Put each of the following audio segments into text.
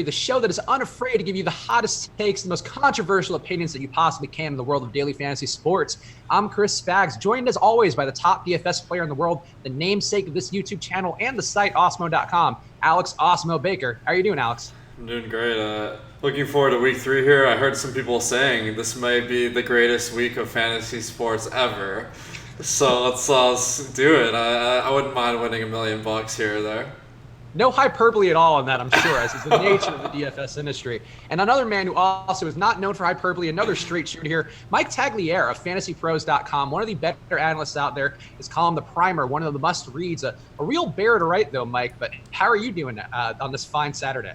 the show that is unafraid to give you the hottest takes, the most controversial opinions that you possibly can in the world of daily fantasy sports. I'm Chris Spags, joined as always by the top DFS player in the world, the namesake of this YouTube channel and the site Osmo.com, Alex Osmo Baker. How are you doing, Alex? I'm doing great. Looking forward to week 3 here. I heard some people saying this may be the greatest week of fantasy sports ever. So let's do it. I wouldn't mind winning $1 million here or there. No hyperbole at all on that, I'm sure, as is the nature of the DFS industry. And another man who also is not known for hyperbole, another straight shooter here, Mike Tagliere of FantasyPros.com, one of the better analysts out there. His column, The Primer, one of the must-reads. A real bear to write, though, Mike. But how are you doing on this fine Saturday?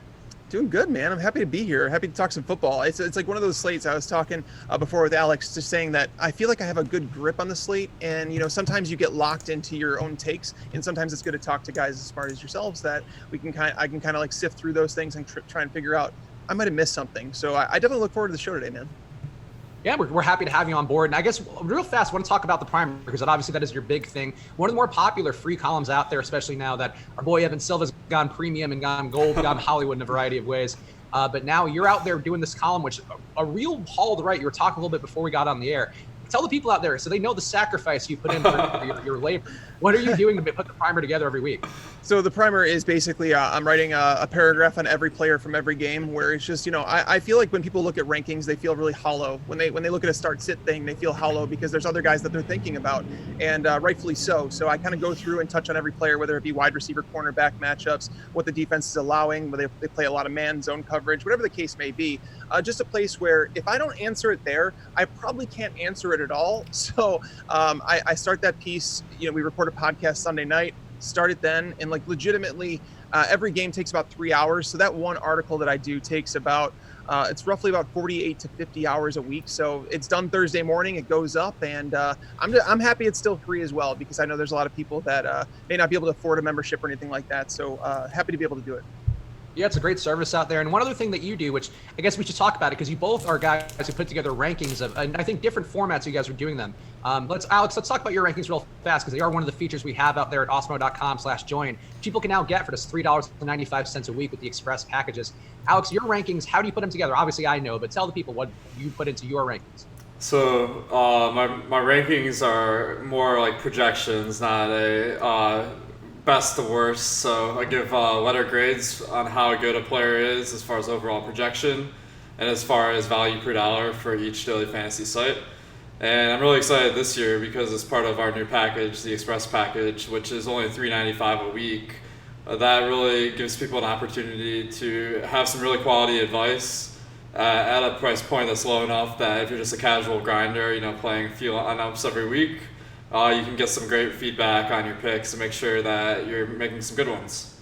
Doing good, man. I'm happy to be here. Happy to talk some football. It's like one of those slates I was talking before with Alex, just saying that I feel like I have a good grip on the slate. And, sometimes you get locked into your own takes. And sometimes it's good to talk to guys as smart as yourselves that I can kind of like sift through those things and try and figure out I might have missed something. So I definitely look forward to the show today, man. Yeah, we're happy to have you on board. And I guess real fast, I want to talk about the Primer because obviously that is your big thing. One of the more popular free columns out there, especially now that our boy Evan Silva's gone premium and gone gold, gone Hollywood in a variety of ways. But now you're out there doing this column, which a real haul to write. You were talking a little bit before we got on the air. Tell the people out there so they know the sacrifice you put in for your labor. What are you doing to put the Primer together every week? So the Primer is basically I'm writing a paragraph on every player from every game where it's just, I feel like when people look at rankings, they feel really hollow. When they look at a start-sit thing, they feel hollow because there's other guys that they're thinking about, and rightfully so. So I kind of go through and touch on every player, whether it be wide receiver, cornerback matchups, what the defense is allowing, whether they play a lot of man, zone coverage, whatever the case may be. Just a place where if I don't answer it there, I probably can't answer it at all. So I start that piece, we record a podcast Sunday night, start it then, and like legitimately every game takes about 3 hours. So that one article that I do takes about it's roughly about 48 to 50 hours a week. So it's done Thursday morning, it goes up, and I'm happy it's still free as well, because I know there's a lot of people that may not be able to afford a membership or anything like that. So happy to be able to do it. Yeah, it's a great service out there. And one other thing that you do, which I guess we should talk about it, because you both are guys who put together rankings of, and I think different formats you guys are doing them. Alex, let's talk about your rankings real fast, because they are one of the features we have out there at osmo.com/join. People can now get for just $3.95 a week with the express packages. Alex, your rankings, how do you put them together? Obviously I know, but tell the people what you put into your rankings. So my rankings are more like projections, not a best to worst. So I give letter grades on how good a player is as far as overall projection and as far as value per dollar for each daily fantasy site. And I'm really excited this year because it's part of our new package, the Express package, which is only $3.95 a week. That really gives people an opportunity to have some really quality advice at a price point that's low enough that if you're just a casual grinder, playing a few lineups every week, you can get some great feedback on your picks and make sure that you're making some good ones.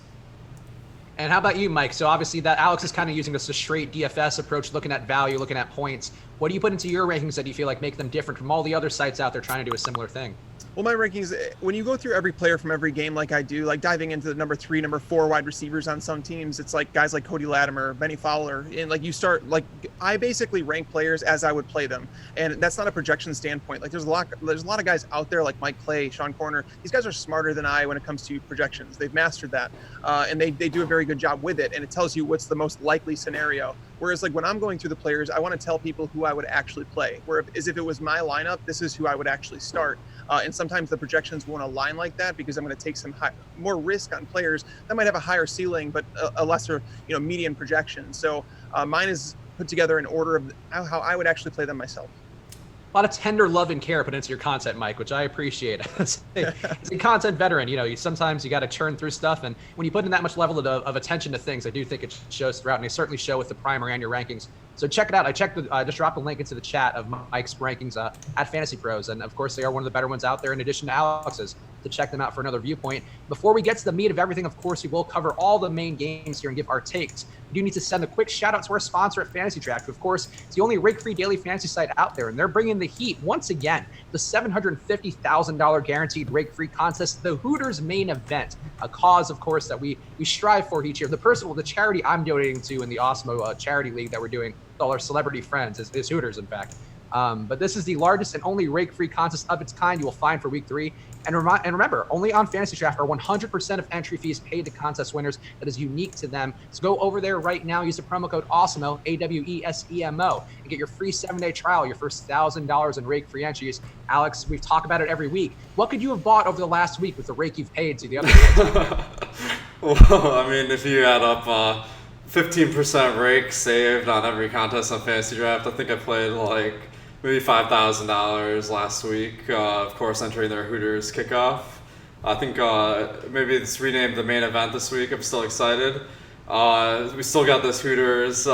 And how about you, Mike? So obviously that Alex is kind of using this a straight DFS approach, looking at value, looking at points. What do you put into your rankings that you feel like make them different from all the other sites out there trying to do a similar thing? Well, my rankings, when you go through every player from every game like I do, like diving into the number 3, number 4 wide receivers on some teams, it's like guys like Cody Latimer, Benny Fowler, and like you start, like I basically rank players as I would play them. And that's not a projection standpoint. Like there's a lot of guys out there like Mike Clay, Sean Corner. These guys are smarter than I when it comes to projections. They've mastered that. And they do a very good job with it. And it tells you what's the most likely scenario. Whereas like when I'm going through the players, I want to tell people who I would actually play. Whereas if it was my lineup, this is who I would actually start. And sometimes the projections won't align like that because I'm going to take some more risk on players that might have a higher ceiling, but a lesser, median projection. So mine is put together in order of how I would actually play them myself. A lot of tender love and care put into your content, Mike, which I appreciate. As a content veteran, sometimes you got to churn through stuff. And when you put in that much level of attention to things, I do think it shows throughout. And they certainly show with the Primer and your rankings. So check it out. I just dropped a link into the chat of Mike's rankings at Fantasy Pros. And of course, they are one of the better ones out there in addition to Alex's, to check them out for another viewpoint. Before we get to the meat of everything, of course, we will cover all the main games here and give our takes. We do need to send a quick shout out to our sponsor at Fantasydraft, who of course is the only rig-free daily fantasy site out there. And they're bringing the heat once again, the $750,000 guaranteed rig-free contest, the Hooters main event, a cause, of course, that we strive for each year. The charity I'm donating to in the Osmo charity league that we're doing with all our celebrity friends is Hooters, in fact. But this is the largest and only rake-free contest of its kind you will find for week 3. And remember, only on Fantasy Draft are 100% of entry fees paid to contest winners. That is unique to them. So go over there right now, use the promo code AWESEMO, AWESEMO, and get your free 7-day trial, your first $1,000 in rake free entries. Alex, we've talked about it every week. What could you have bought over the last week with the rake you've paid to the other guys? Well, I mean, if you add up 15% rake saved on every contest on Fantasy Draft, I think I played like maybe $5,000 last week. Of course, entering their Hooters kickoff. I think maybe it's renamed the main event this week. I'm still excited. We still got this Hooters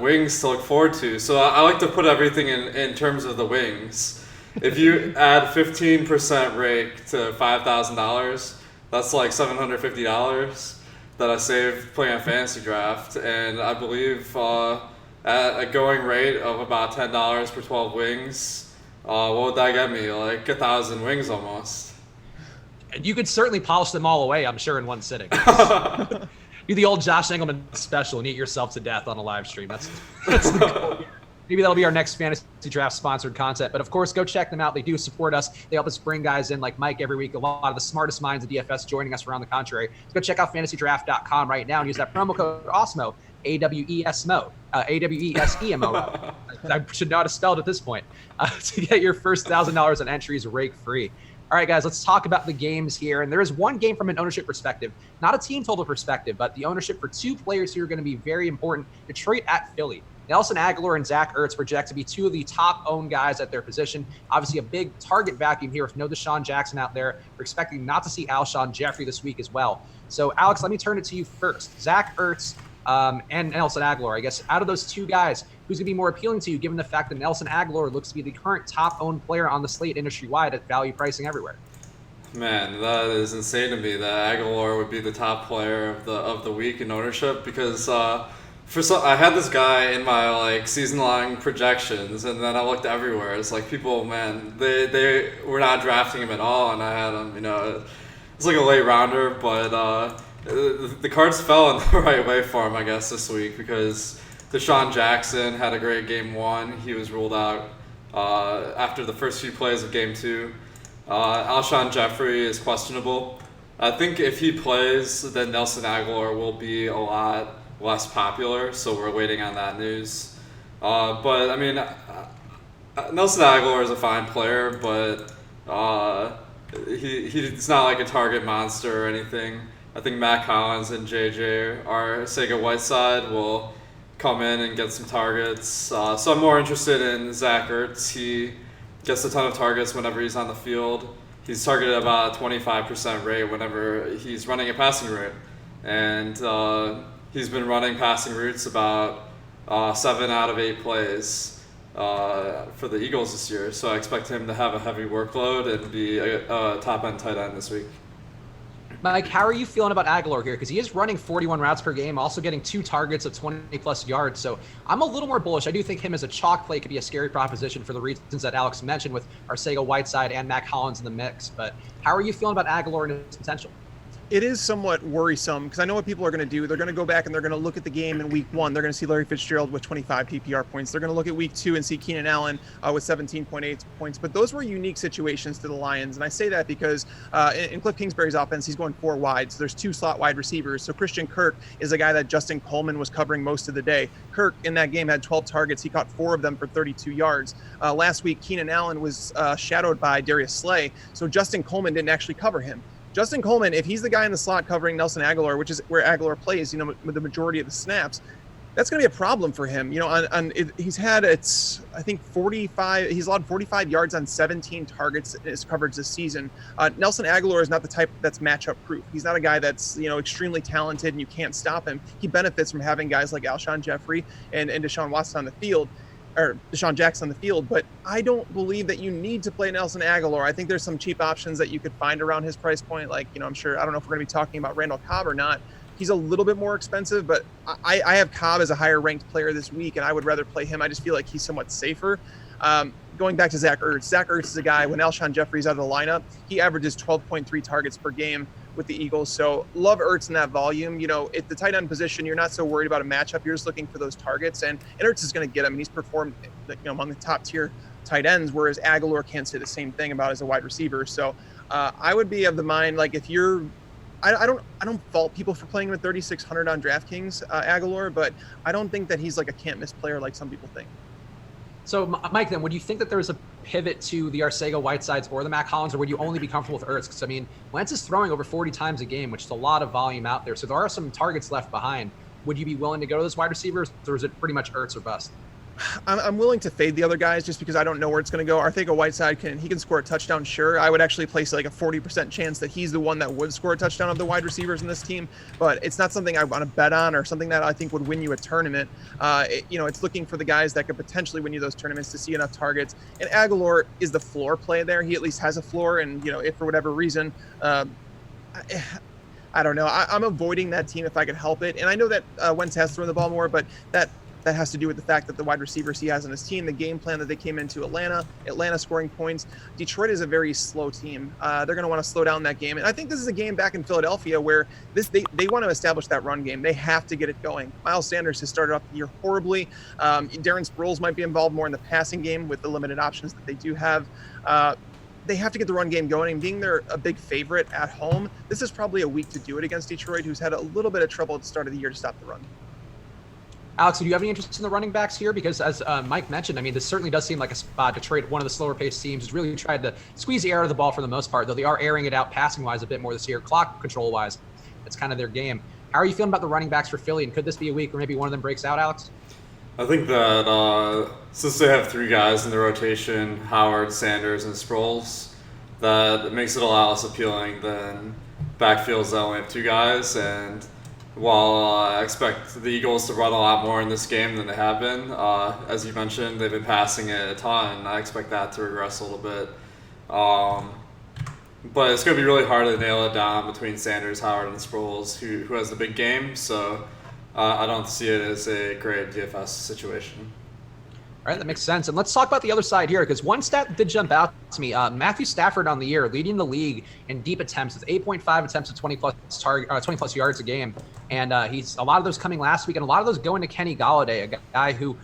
wings to look forward to. So I like to put everything in terms of the wings. If you add 15% rake to $5,000, that's like $750 that I saved playing a Fantasy Draft. And I believe at a going rate of about $10 per 12 wings, what would that get me? Like 1,000 wings almost. And you could certainly polish them all away, I'm sure, in one sitting. Do the old Josh Engelman special and eat yourself to death on a live stream. That's the goal here. Maybe that'll be our next Fantasy Draft sponsored content. But of course, go check them out. They do support us. They help us bring guys in like Mike every week. A lot of the smartest minds of DFS joining us around the contrary. So go check out fantasydraft.com right now and use that promo code AWESEMO, AWESMO, AWESEMO. I should know how to spell it at this point, to get your first $1,000 in entries rake free. All right, guys, let's talk about the games here. And there is one game from an ownership perspective, not a team total perspective, but the ownership for two players who are going to be very important. Detroit at Philly. Nelson Agholor and Zach Ertz project to be two of the top owned guys at their position. Obviously, a big target vacuum here with no Deshaun Jackson out there. We're expecting not to see Alshon Jeffrey this week as well. So, Alex, let me turn it to you first. Zach Ertz and Nelson Agholor, I guess, out of those two guys, who's going to be more appealing to you, given the fact that Nelson Agholor looks to be the current top-owned player on the slate industry-wide at value pricing everywhere? Man, that is insane to me that Agholor would be the top player of the week in ownership because I had this guy in my like season-long projections, and then I looked everywhere. It's like people, man, they were not drafting him at all, and I had him. You know, it's like a late rounder, but the cards fell in the right way for him, I guess, this week because Deshaun Jackson had a great game one. He was ruled out after the first few plays of game two. Alshon Jeffrey is questionable. I think if he plays, then Nelson Agholor will be a lot less popular, so we're waiting on that news. But I mean, Nelson Agholor is a fine player, but he's not like a target monster or anything. I think Matt Collins and JJ, our Sega Whiteside, will come in and get some targets. So I'm more interested in Zach Ertz. He gets a ton of targets whenever he's on the field. He's targeted about a 25% rate whenever he's running a passing route. And he's been running passing routes about 7 out of 8 plays for the Eagles this year. So I expect him to have a heavy workload and be a top-end tight end this week. Mike, how are you feeling about Agholor here? Because he is running 41 routes per game, also getting 2 targets of 20-plus yards. So I'm a little more bullish. I do think him as a chalk play could be a scary proposition for the reasons that Alex mentioned with Arcega Whiteside and Mac Hollins in the mix. But how are you feeling about Agholor and his potential? It is somewhat worrisome because I know what people are going to do. They're going to go back and they're going to look at the game in week 1. They're going to see Larry Fitzgerald with 25 PPR points. They're going to look at week 2 and see Keenan Allen with 17.8 points. But those were unique situations to the Lions. And I say that because in Cliff Kingsbury's offense, he's going 4 wide. So there's 2 slot wide receivers. So Christian Kirk is a guy that Justin Coleman was covering most of the day. Kirk in that game had 12 targets. He caught 4 of them for 32 yards. Last week, Keenan Allen was shadowed by Darius Slay. So Justin Coleman didn't actually cover him. Justin Coleman, if he's the guy in the slot covering Nelson Agholor, which is where Agholor plays, with the majority of the snaps, that's going to be a problem for him. He's had I think 45. He's allowed 45 yards on 17 targets in his coverage this season. Nelson Agholor is not the type that's matchup proof. He's not a guy that's extremely talented and you can't stop him. He benefits from having guys like Alshon Jeffrey and Deshaun Watson on the field. Or Deshaun Jackson on the field, but I don't believe that you need to play Nelson Agholor. I think there's some cheap options that you could find around his price point. Like, I'm sure, I don't know if we're going to be talking about Randall Cobb or not. He's a little bit more expensive, but I have Cobb as a higher ranked player this week, and I would rather play him. I just feel like he's somewhat safer. Going back to Zach Ertz is a guy, when Alshon Jeffrey's out of the lineup, he averages 12.3 targets per game with the Eagles. So love Ertz in that volume. At the tight end position, you're not so worried about a matchup. You're just looking for those targets, and Ertz is going to get them. And he's performed among the top tight ends, whereas Aguilar can't say the same thing about as a wide receiver. So I would be of the mind, like if you're, I don't fault people for playing with 3,600 on DraftKings, Aguilar, but I don't think that he's like a can't miss player like some people think. So, Mike, then would you think that there's a pivot to the Arcega Whitesides or the Mac Hollins, or would you only be comfortable with Ertz? Because, I mean, Wentz is throwing over 40 times a game, which is a lot of volume out there. So there are some targets left behind. Would you be willing to go to those wide receivers, or is it pretty much Ertz or bust? I'm willing to fade the other guys just because I don't know where it's going to go. Arcega Whiteside can score a touchdown, sure. I would actually place like a 40% chance that he's the one that would score a touchdown of the wide receivers in this team, but it's not something I want to bet on or something that I think would win you a tournament. It's looking for the guys that could potentially win you those tournaments to see enough targets. And Aguilar is the floor play there. He at least has a floor, and if for whatever reason, I don't know. I'm avoiding that team if I could help it. And I know that Wentz has thrown the ball more, but that has to do with the fact that the wide receivers he has on his team, the game plan that they came into Atlanta scoring points. Detroit is a very slow team. They're going to want to slow down that game. And I think this is a game back in Philadelphia where they want to establish that run game. They have to get it going. Miles Sanders has started off the year horribly. Darren Sproles might be involved more in the passing game with the limited options that they do have. They have to get the run game going, and being they're a big favorite at home, this is probably a week to do it against Detroit, who's had a little bit of trouble at the start of the year to stop the run. Alex, do you have any interest in the running backs here? Because as Mike mentioned, I mean, this certainly does seem like a spot. Detroit, one of the slower paced teams, has really tried to squeeze the air out of the ball for the most part, though they are airing it out passing wise a bit more this year, clock control wise. It's kind of their game. How are you feeling about the running backs for Philly? And could this be a week where maybe one of them breaks out, Alex? I think that since they have three guys in the rotation, Howard, Sanders, and Sproles, that it makes it a lot less appealing than backfields that only have two guys. And while I expect the Eagles to run a lot more in this game than they have been, as you mentioned, they've been passing it a ton. I expect that to regress a little bit. But it's going to be really hard to nail it down between Sanders, Howard, and Sproles, who has the big game. So I don't see it as a great DFS situation. All right, that makes sense. And let's talk about the other side here, because one stat did jump out to me. Matthew Stafford on the year, leading the league in deep attempts with 8.5 attempts at 20-plus yards a game. And he's a lot of those coming last week, and a lot of those going to Kenny Golladay, a guy who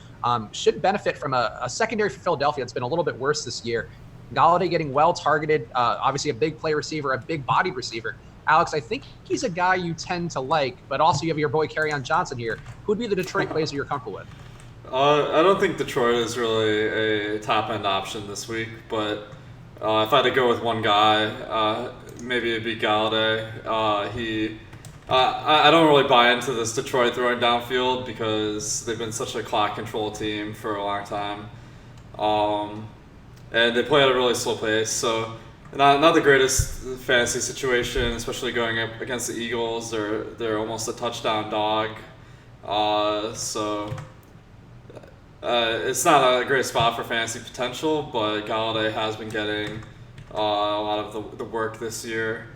should benefit from a secondary for Philadelphia that's been a little bit worse this year. Golladay getting well targeted, obviously a big play receiver, a big bodied receiver. Alex, I think he's a guy you tend to like, but also you have your boy Kerryon Johnson here. Who would be the Detroit plays that you're comfortable with? I don't think Detroit is really a top-end option this week, but if I had to go with one guy, maybe it'd be Golladay. I don't really buy into this Detroit throwing downfield because they've been such a clock control team for a long time. And they play at a really slow pace, so not the greatest fantasy situation, especially going up against the Eagles. They're almost a touchdown dog, it's not a great spot for fantasy potential, but Golladay has been getting a lot of the work this year.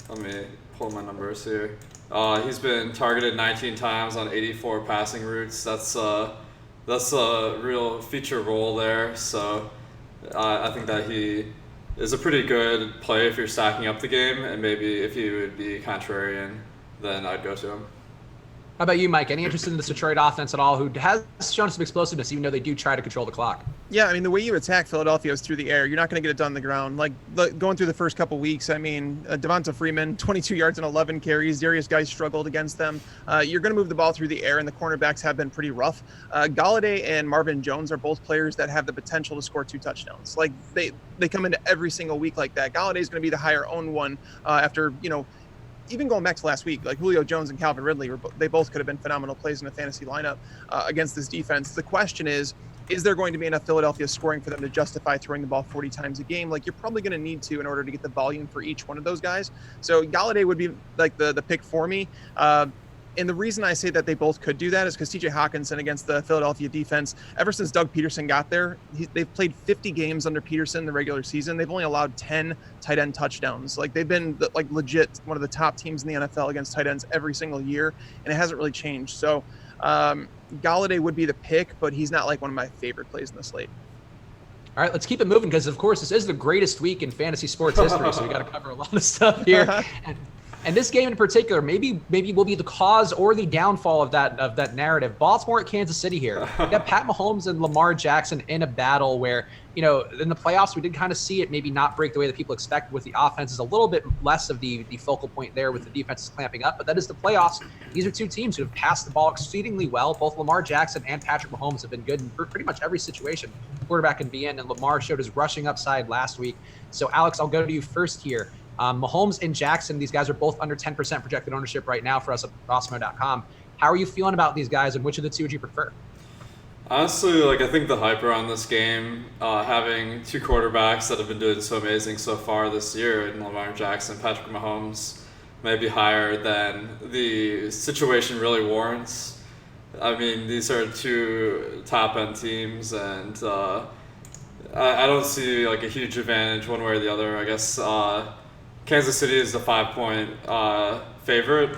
Let me pull my numbers here. He's been targeted 19 times on 84 passing routes. That's a real feature role there. So I think that he is a pretty good play if you're stacking up the game, and maybe if he would be contrarian, then I'd go to him. How about you, Mike? Any interest in this Detroit offense at all, who has shown some explosiveness, even though they do try to control the clock? Yeah, I mean, the way you attack Philadelphia is through the air. You're not going to get it done on the ground. Like, going through the first couple weeks, I mean, Devonta Freeman, 22 yards and 11 carries. Darius Guice struggled against them. You're going to move the ball through the air, and the cornerbacks have been pretty rough. Galladay and Marvin Jones are both players that have the potential to score 2 touchdowns. Like, they come into every single week like that. Galladay is going to be the higher-owned one after, even going back to last week, like Julio Jones and Calvin Ridley, they both could have been phenomenal plays in a fantasy lineup against this defense. The question is there going to be enough Philadelphia scoring for them to justify throwing the ball 40 times a game? Like, you're probably going to need to in order to get the volume for each one of those guys. So Galladay would be like the pick for me. And the reason I say that they both could do that is because TJ Hawkinson against the Philadelphia defense, ever since Doug Peterson got there, they've played 50 games under Peterson in the regular season. They've only allowed 10 tight end touchdowns. Like, they've been like legit one of the top teams in the NFL against tight ends every single year, and it hasn't really changed. So Galladay would be the pick, but he's not like one of my favorite plays in the slate. All right, let's keep it moving because, of course, this is the greatest week in fantasy sports history, so we got to cover a lot of stuff here. And this game in particular, maybe will be the cause or the downfall of that narrative. Baltimore at Kansas City here. You got Pat Mahomes and Lamar Jackson in a battle where, in the playoffs, we did kind of see it maybe not break the way that people expected, with the offense is a little bit less of the focal point there, with the defenses clamping up. But that is the playoffs. These are two teams who have passed the ball exceedingly well. Both Lamar Jackson and Patrick Mahomes have been good in pretty much every situation quarterback can be in. And Lamar showed his rushing upside last week. So, Alex, I'll go to you first here. Mahomes and Jackson, these guys are both under 10% projected ownership right now for us at Rossmo.com. How are you feeling about these guys, and which of the two would you prefer? Honestly, I think the hype around this game, having two quarterbacks that have been doing so amazing so far this year, in Lamar Jackson, Patrick Mahomes, may be higher than the situation really warrants. I mean, these are two top-end teams, and I don't see a huge advantage one way or the other. I guess Kansas City is the 5-point favorite,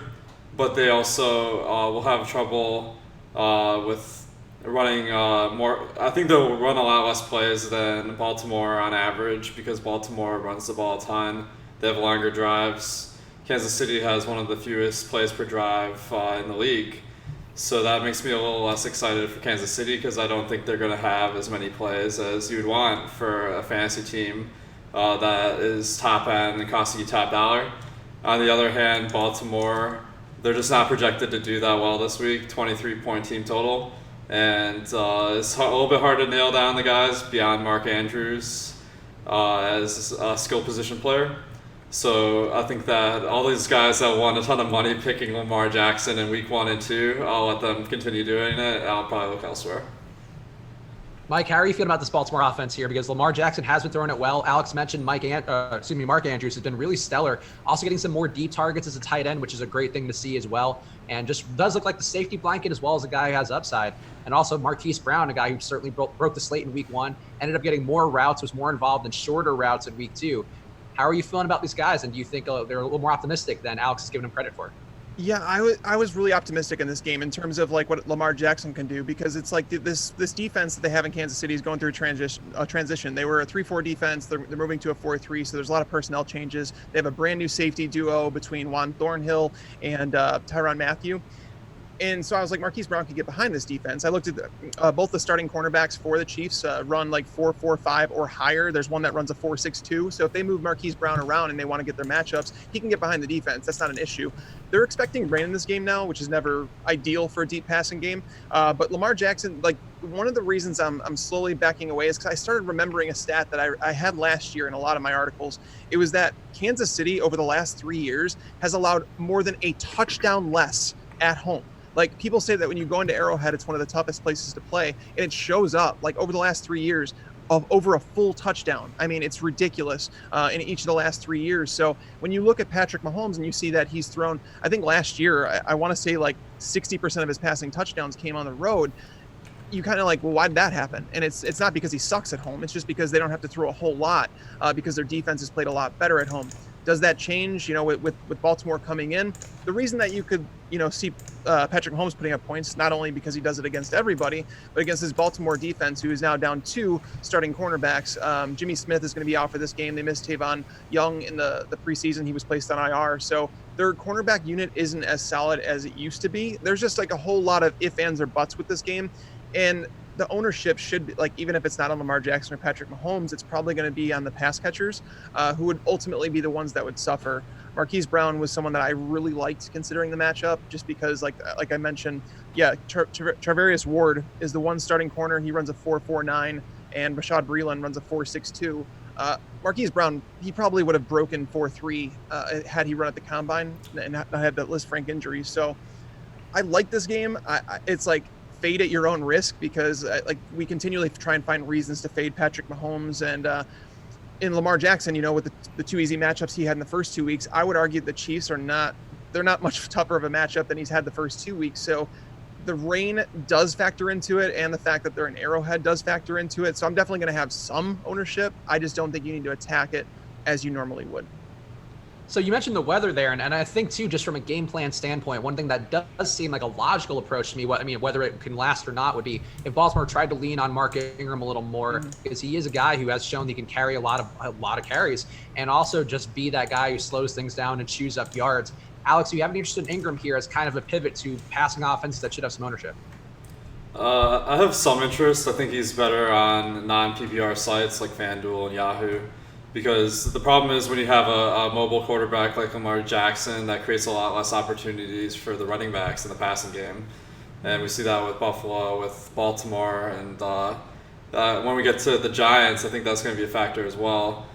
but they also will have trouble with running more. I think they'll run a lot less plays than Baltimore on average, because Baltimore runs the ball a ton. They have longer drives. Kansas City has one of the fewest plays per drive in the league. So that makes me a little less excited for Kansas City, because I don't think they're going to have as many plays as you would want for a fantasy team that is top end and costing you top dollar. On the other hand, Baltimore, they're just not projected to do that well this week. 23-point team total, and it's a little bit hard to nail down the guys beyond Mark Andrews as a skill position player. So I think that all these guys that won a ton of money picking Lamar Jackson in week 1 and 2, I'll let them continue doing it. I'll probably look elsewhere. Mike, how are you feeling about this Baltimore offense here? Because Lamar Jackson has been throwing it well. Alex mentioned Mark Andrews has been really stellar. Also getting some more deep targets as a tight end, which is a great thing to see as well. And just does look like the safety blanket, as well as a guy who has upside. And also Marquise Brown, a guy who certainly broke the slate in week 1, ended up getting more routes, was more involved in shorter routes in week 2. How are you feeling about these guys? And do you think they're a little more optimistic than Alex is giving them credit for? Yeah, I was really optimistic in this game in terms of what Lamar Jackson can do, because it's this defense that they have in Kansas City is going through a transition. They were a 3-4 defense. They're moving to a 4-3, so there's a lot of personnel changes. They have a brand new safety duo between Juan Thornhill and Tyrann Mathieu. And so I was like, Marquise Brown could get behind this defense. I looked at both the starting cornerbacks for the Chiefs run 4.45 or higher. There's one that runs a 4.62. So if they move Marquise Brown around and they want to get their matchups, he can get behind the defense. That's not an issue. They're expecting rain in this game now, which is never ideal for a deep passing game. But Lamar Jackson, one of the reasons I'm slowly backing away is because I started remembering a stat that I had last year in a lot of my articles. It was that Kansas City over the last 3 years has allowed more than a touchdown less at home. People say that when you go into Arrowhead, it's one of the toughest places to play, and it shows up over the last 3 years of over a full touchdown. I mean, it's ridiculous in each of the last 3 years. So when you look at Patrick Mahomes and you see that he's thrown, I think last year, I want to say 60% of his passing touchdowns came on the road. You kind of well, why did that happen? And it's not because he sucks at home. It's just because they don't have to throw a whole lot because their defense has played a lot better at home. Does that change, with Baltimore coming in? The reason that you could, see Patrick Mahomes putting up points, not only because he does it against everybody, but against his Baltimore defense, who is now down 2 starting cornerbacks. Jimmy Smith is going to be out for this game. They missed Tavon Young in the preseason. He was placed on IR. So their cornerback unit isn't as solid as it used to be. There's just a whole lot of ifs, ands, or buts with this game. And the ownership should be even if it's not on Lamar Jackson or Patrick Mahomes, it's probably going to be on the pass catchers who would ultimately be the ones that would suffer. Marquise Brown was someone that I really liked considering the matchup, just because like I mentioned, Travarius Ward is the one starting corner. He runs a 4.49 and Rashad Breeland runs a 4.62. Marquise Brown, he probably would have broken 4.3 had he run at the combine and not had that Lisfranc injury. So I like this game. It's fade at your own risk, because we continually try and find reasons to fade Patrick Mahomes and in Lamar Jackson, with the 2 easy matchups he had in the first 2 weeks. I would argue the Chiefs they're not much tougher of a matchup than he's had the first 2 weeks. So the rain does factor into it, and the fact that they're in Arrowhead does factor into it. So I'm definitely going to have some ownership. I just don't think you need to attack it as you normally would. So you mentioned the weather there, and I think too, just from a game plan standpoint, one thing that does seem like a logical approach to me, whether it can last or not, would be if Baltimore tried to lean on Mark Ingram a little more, because he is a guy who has shown he can carry a lot of carries, and also just be that guy who slows things down and chews up yards. Alex, do you have any interest in Ingram here as kind of a pivot to passing offense that should have some ownership? I have some interest. I think he's better on non-PPR sites like FanDuel and Yahoo. Because the problem is when you have a mobile quarterback like Lamar Jackson, that creates a lot less opportunities for the running backs in the passing game. And we see that with Buffalo, with Baltimore, and when we get to the Giants, I think that's going to be a factor as well.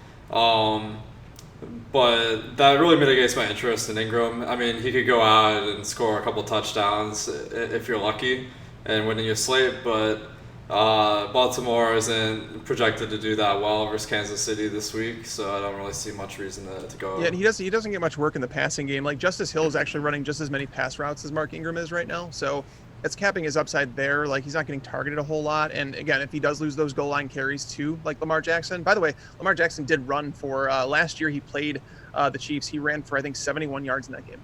But that really mitigates my interest in Ingram. I mean, he could go out and score a couple touchdowns if you're lucky and winning your slate, but Baltimore isn't projected to do that well versus Kansas City this week, so I don't really see much reason to go. Yeah, and he doesn't get much work in the passing game. Like Justice Hill is actually running just as many pass routes as Mark Ingram is right now, so it's capping his upside there. Like he's not getting targeted a whole lot, and again, if he does lose those goal line carries too, like Lamar Jackson. By the way, Lamar Jackson did run for last year. He played the Chiefs. He ran for I think 71 yards in that game.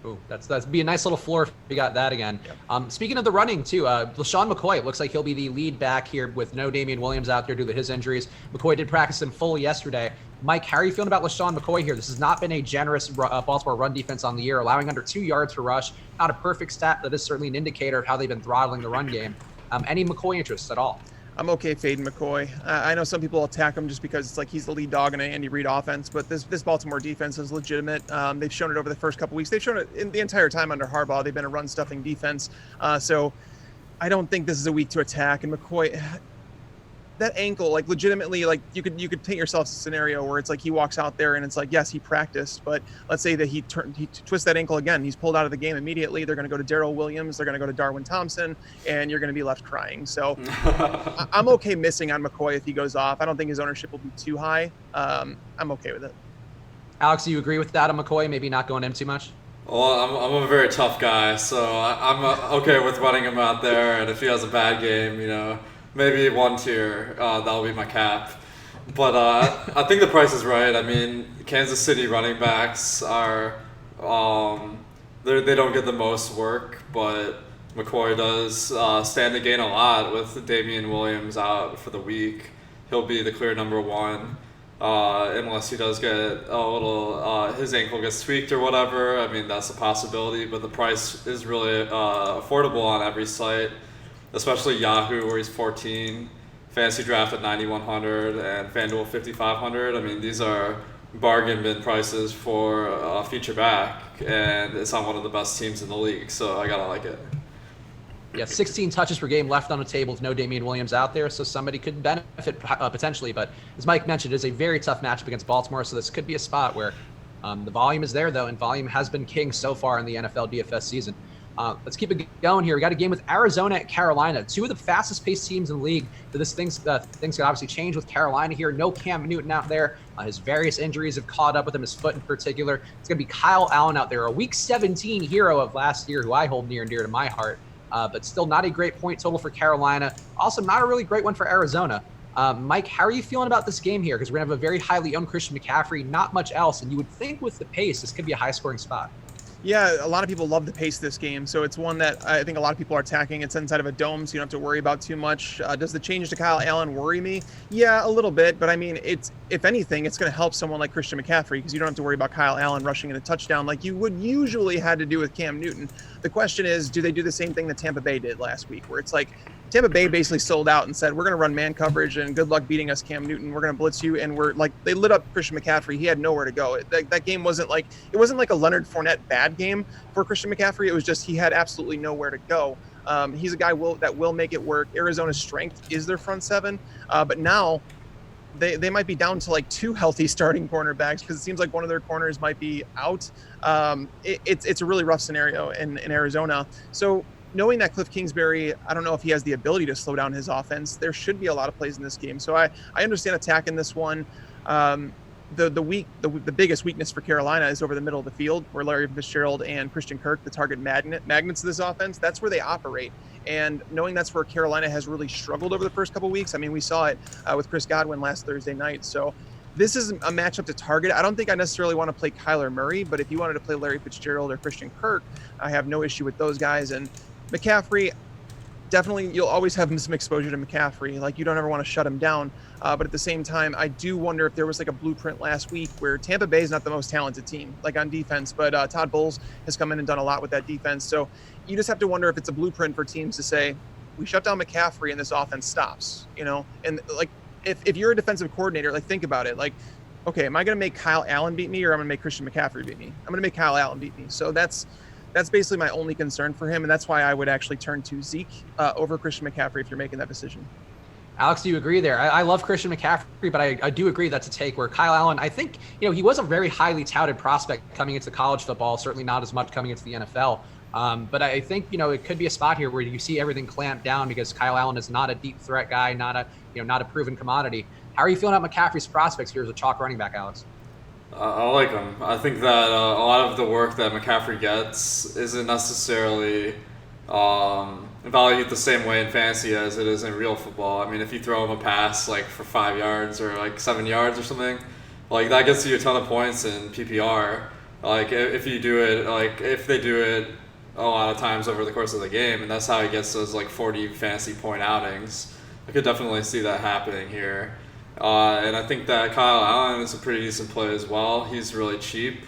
Ooh, that's be a nice little floor if we got that again. Yep. Speaking of the running too, LaShawn McCoy, it looks like he'll be the lead back here with no Damian Williams out there due to his injuries. McCoy did practice in full yesterday. Mike, how are you feeling about LaShawn McCoy here? This has not been a generous Baltimore run defense on the year, allowing under 2 yards per rush. Not a perfect stat, but is certainly an indicator of how they've been throttling the run game. Any McCoy interests at all? I'm okay fading McCoy. I know some people attack him just because it's like he's the lead dog in an Andy Reid offense, but this Baltimore defense is legitimate. They've shown it over the first couple weeks. They've shown it in the entire time under Harbaugh. They've been a run-stuffing defense. So I don't think this is a week to attack. And McCoy, that ankle, like legitimately, like you could paint yourself a scenario where it's like he walks out there and it's like, yes, he practiced, but let's say that he twists that ankle again. He's pulled out of the game immediately. They're going to go to Darrell Williams. They're going to go to Darwin Thompson, and you're going to be left crying. So I'm okay missing on McCoy if he goes off. I don't think his ownership will be too high. I'm okay with it. Alex, do you agree with that on McCoy? Maybe not going in too much? Well, I'm a very tough guy, so I'm okay with running him out there, and if he has a bad game, maybe one tier, that'll be my cap. But I think the price is right. I mean, Kansas City running backs are, they don't get the most work, but McCoy does stand to gain a lot with Damian Williams out for the week. He'll be the clear number one, unless he does get a little, his ankle gets tweaked or whatever. I mean, that's a possibility, but the price is really affordable on every site. Especially Yahoo, where he's 14, Fantasydraft at 9,100, and FanDuel 5,500. I mean, these are bargain bin prices for a feature back, and it's on one of the best teams in the league, so I gotta like it. Yeah, 16 touches per game left on the table with no Damian Williams out there, so somebody could benefit potentially. But as Mike mentioned, it is a very tough matchup against Baltimore, so this could be a spot where the volume is there, though, and volume has been king so far in the NFL DFS season. Let's keep it going here. We got a game with Arizona at Carolina, two of the fastest-paced teams in the league. So things can obviously change with Carolina here. No Cam Newton out there. His various injuries have caught up with him, his foot in particular. It's going to be Kyle Allen out there, a Week 17 hero of last year, who I hold near and dear to my heart. But still not a great point total for Carolina. Also not a really great one for Arizona. Mike, how are you feeling about this game here? Because we're going to have a very highly owned Christian McCaffrey, not much else. And you would think with the pace, this could be a high-scoring spot. Yeah, a lot of people love the pace of this game, so it's one that I think a lot of people are attacking. It's inside of a dome, so you don't have to worry about too much. Does the change to Kyle Allen worry me? Yeah, a little bit, but I mean, if anything, it's going to help someone like Christian McCaffrey because you don't have to worry about Kyle Allen rushing in a touchdown like you would usually had to do with Cam Newton. The question is, do they do the same thing that Tampa Bay did last week, where it's like Tampa Bay basically sold out and said, we're going to run man coverage and good luck beating us, Cam Newton. We're going to blitz you. And we're like, they lit up Christian McCaffrey. He had nowhere to go. That game wasn't like a Leonard Fournette bad game for Christian McCaffrey. It was just, he had absolutely nowhere to go. He's a guy that will make it work. Arizona's strength is their front seven. But now they might be down to like 2 healthy starting cornerbacks because it seems like one of their corners might be out. It's a really rough scenario in Arizona. So, knowing that Cliff Kingsbury, I don't know if he has the ability to slow down his offense. There should be a lot of plays in this game. So I understand attacking this one. The biggest weakness for Carolina is over the middle of the field, where Larry Fitzgerald and Christian Kirk, the target magnets of this offense, that's where they operate. And knowing that's where Carolina has really struggled over the first couple of weeks. I mean, we saw it with Chris Godwin last Thursday night. So this is a matchup to target. I don't think I necessarily want to play Kyler Murray, but if you wanted to play Larry Fitzgerald or Christian Kirk, I have no issue with those guys. And McCaffrey, definitely you'll always have some exposure to McCaffrey. Like, you don't ever want to shut him down. But at the same time, I do wonder if there was like a blueprint last week where Tampa Bay is not the most talented team, like on defense, but Todd Bowles has come in and done a lot with that defense. So you just have to wonder if it's a blueprint for teams to say, we shut down McCaffrey and this offense stops, And like, if you're a defensive coordinator, like, think about it. Like, okay, am I going to make Kyle Allen beat me, or I'm going to make Christian McCaffrey beat me? I'm going to make Kyle Allen beat me. So that's basically my only concern for him, and that's why I would actually turn to Zeke over Christian McCaffrey if you're making that decision. Alex, do you agree there? I love Christian McCaffrey, but I do agree that's a take where Kyle Allen, I think, he was a very highly touted prospect coming into college football, certainly not as much coming into the NFL. But I think, it could be a spot here where you see everything clamped down because Kyle Allen is not a deep threat guy, not a proven commodity. How are you feeling about McCaffrey's prospects here as a chalk running back, Alex? I like him. I think that a lot of the work that McCaffrey gets isn't necessarily valued the same way in fantasy as it is in real football. I mean, if you throw him a pass like for 5 yards or like 7 yards or something, like that gets you a ton of points in PPR. Like if you do it, like if they do it a lot of times over the course of the game, and that's how he gets those like 40 fantasy point outings. I could definitely see that happening here. And I think that Kyle Allen is a pretty decent play as well. He's really cheap.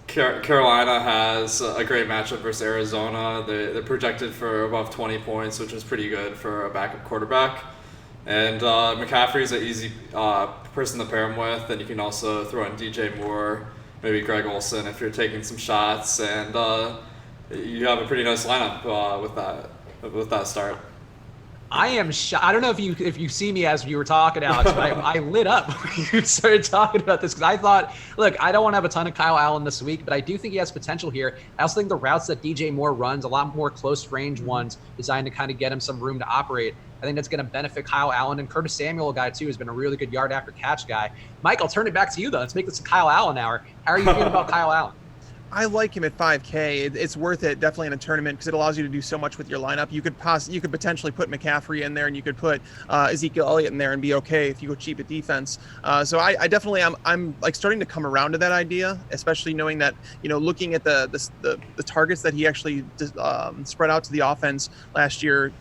Carolina has a great matchup versus Arizona. They're projected for above 20 points, which is pretty good for a backup quarterback. And McCaffrey's an easy person to pair him with. And you can also throw in DJ Moore, maybe Greg Olsen if you're taking some shots. And you have a pretty nice lineup with that start. I am I don't know if you see me as you were talking, Alex, but I lit up when you started talking about this because I thought, look, I don't want to have a ton of Kyle Allen this week, but I do think he has potential here. I also think the routes that DJ Moore runs, a lot more close range ones designed to kind of get him some room to operate. I think that's going to benefit Kyle Allen, and Curtis Samuel, a guy too, has been a really good yard after catch guy. Mike, I'll turn it back to you though. Let's make this a Kyle Allen hour. How are you feeling about Kyle Allen? I like him at 5K. It's worth it definitely in a tournament because it allows you to do so much with your lineup. You could potentially put McCaffrey in there, and you could put Ezekiel Elliott in there and be okay if you go cheap at defense. So I definitely I'm like starting to come around to that idea, especially knowing that looking at the targets that he actually spread out to the offense last year.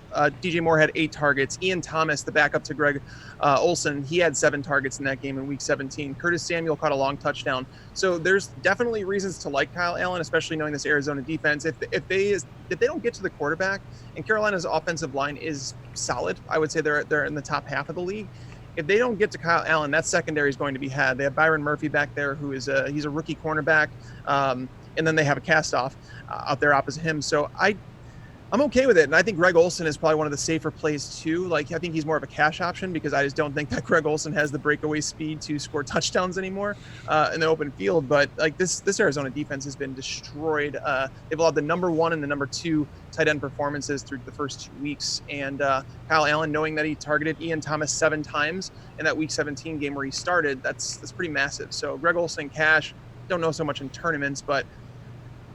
DJ Moore had 8 targets. Ian Thomas, the backup to Greg Olsen, he had 7 targets in that game in Week 17. Curtis Samuel caught a long touchdown. So there's definitely reasons to like Kyle Allen, especially knowing this Arizona defense. If they don't get to the quarterback, and Carolina's offensive line is solid, I would say they're in the top half of the league. If they don't get to Kyle Allen, that secondary is going to be had. They have Byron Murphy back there, who is he's a rookie cornerback, and then they have a cast-off out there opposite him. So I'm okay with it. And I think Greg Olsen is probably one of the safer plays too. Like, I think he's more of a cash option because I just don't think that Greg Olsen has the breakaway speed to score touchdowns anymore in the open field. But like this Arizona defense has been destroyed. They've allowed the number 1 and the number 2 tight end performances through the first 2 weeks. And Kyle Allen, knowing that he targeted Ian Thomas 7 times in that Week 17 game where he started, that's pretty massive. So Greg Olsen, cash, don't know so much in tournaments, but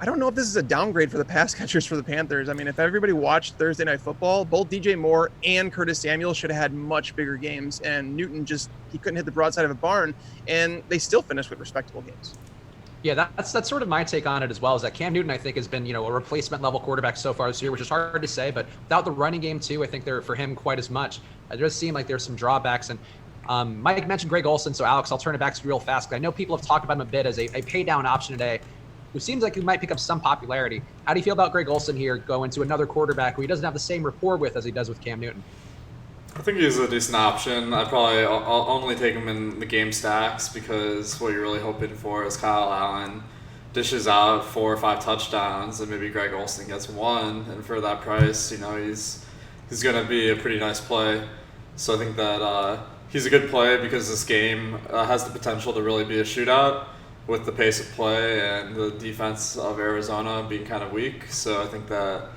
I don't know if this is a downgrade for the pass catchers for the Panthers. I mean, if everybody watched Thursday Night Football, both DJ Moore and Curtis Samuel should have had much bigger games, and Newton he couldn't hit the broadside of a barn, and they still finished with respectable games. Yeah, that's sort of my take on it as well, is that Cam Newton, I think, has been, a replacement level quarterback so far this year, which is hard to say, but without the running game too, I think they're for him quite as much. It does seem like there's some drawbacks, and Mike mentioned Greg Olsen, so Alex, I'll turn it back to you real fast, because I know people have talked about him a bit as a pay down option today, who seems like he might pick up some popularity. How do you feel about Greg Olsen here going to another quarterback who he doesn't have the same rapport with as he does with Cam Newton? I think he's a decent option. I'll only take him in the game stacks because what you're really hoping for is Kyle Allen dishes out 4 or 5 touchdowns and maybe Greg Olsen gets 1. And for that price, he's going to be a pretty nice play. So I think that he's a good play because this game has the potential to really be a shootout, with the pace of play and the defense of Arizona being kind of weak. So I think that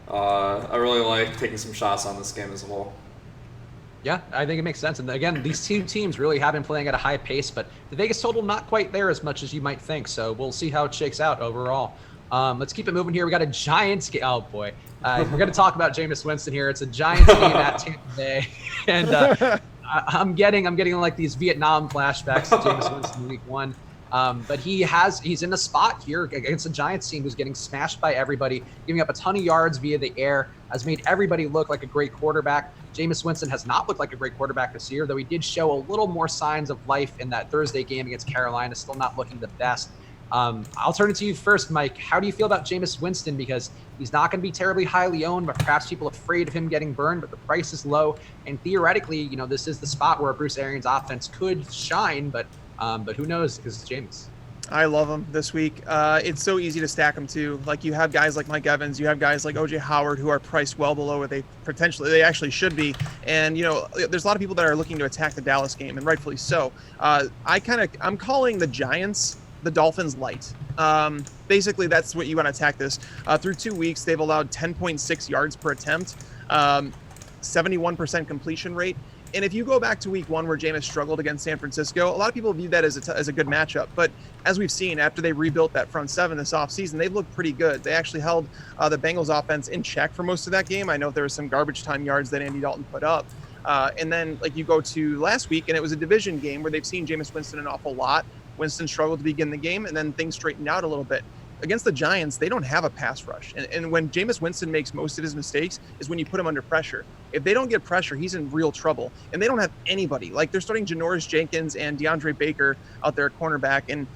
I really like taking some shots on this game as a whole. Yeah, I think it makes sense. And again, these 2 teams really have been playing at a high pace, but the Vegas total not quite there as much as you might think. So we'll see how it shakes out overall. Let's keep it moving here. We got a Giants game. Oh, boy. We're going to talk about Jameis Winston here. It's a Giants game at Tampa Bay. And I'm getting like these Vietnam flashbacks to Jameis Winston week 1. But he's in a spot here against a Giants team who's getting smashed by everybody, giving up a ton of yards via the air, has made everybody look like a great quarterback. Jameis Winston has not looked like a great quarterback this year, though he did show a little more signs of life in that Thursday game against Carolina, still not looking the best. I'll turn it to you first, Mike. How do you feel about Jameis Winston? Because he's not going to be terribly highly owned, but perhaps people are afraid of him getting burned, but the price is low. And theoretically, this is the spot where Bruce Arians' offense could shine, but who knows, because it's Jameis. I love him this week. It's so easy to stack him too. Like, you have guys like Mike Evans, you have guys like OJ Howard who are priced well below what they actually should be. And there's a lot of people that are looking to attack the Dallas game, and rightfully so. I'm calling the Giants the Dolphins light. Basically, that's what you want to attack this. Through 2 weeks, they've allowed 10.6 yards per attempt, 71% completion rate. And if you go back to week 1 where Jameis struggled against San Francisco, a lot of people view that as a good matchup. But as we've seen, after they rebuilt that front seven this offseason, they've looked pretty good. They actually held the Bengals offense in check for most of that game. I know there was some garbage time yards that Andy Dalton put up. And then you go to last week, and it was a division game where they've seen Jameis Winston an awful lot. Winston struggled to begin the game, and then things straightened out a little bit. Against the Giants, they don't have a pass rush. And when Jameis Winston makes most of his mistakes is when you put him under pressure. If they don't get pressure, he's in real trouble. And they don't have anybody. Like, they're starting Janoris Jenkins and DeAndre Baker out there at cornerback, and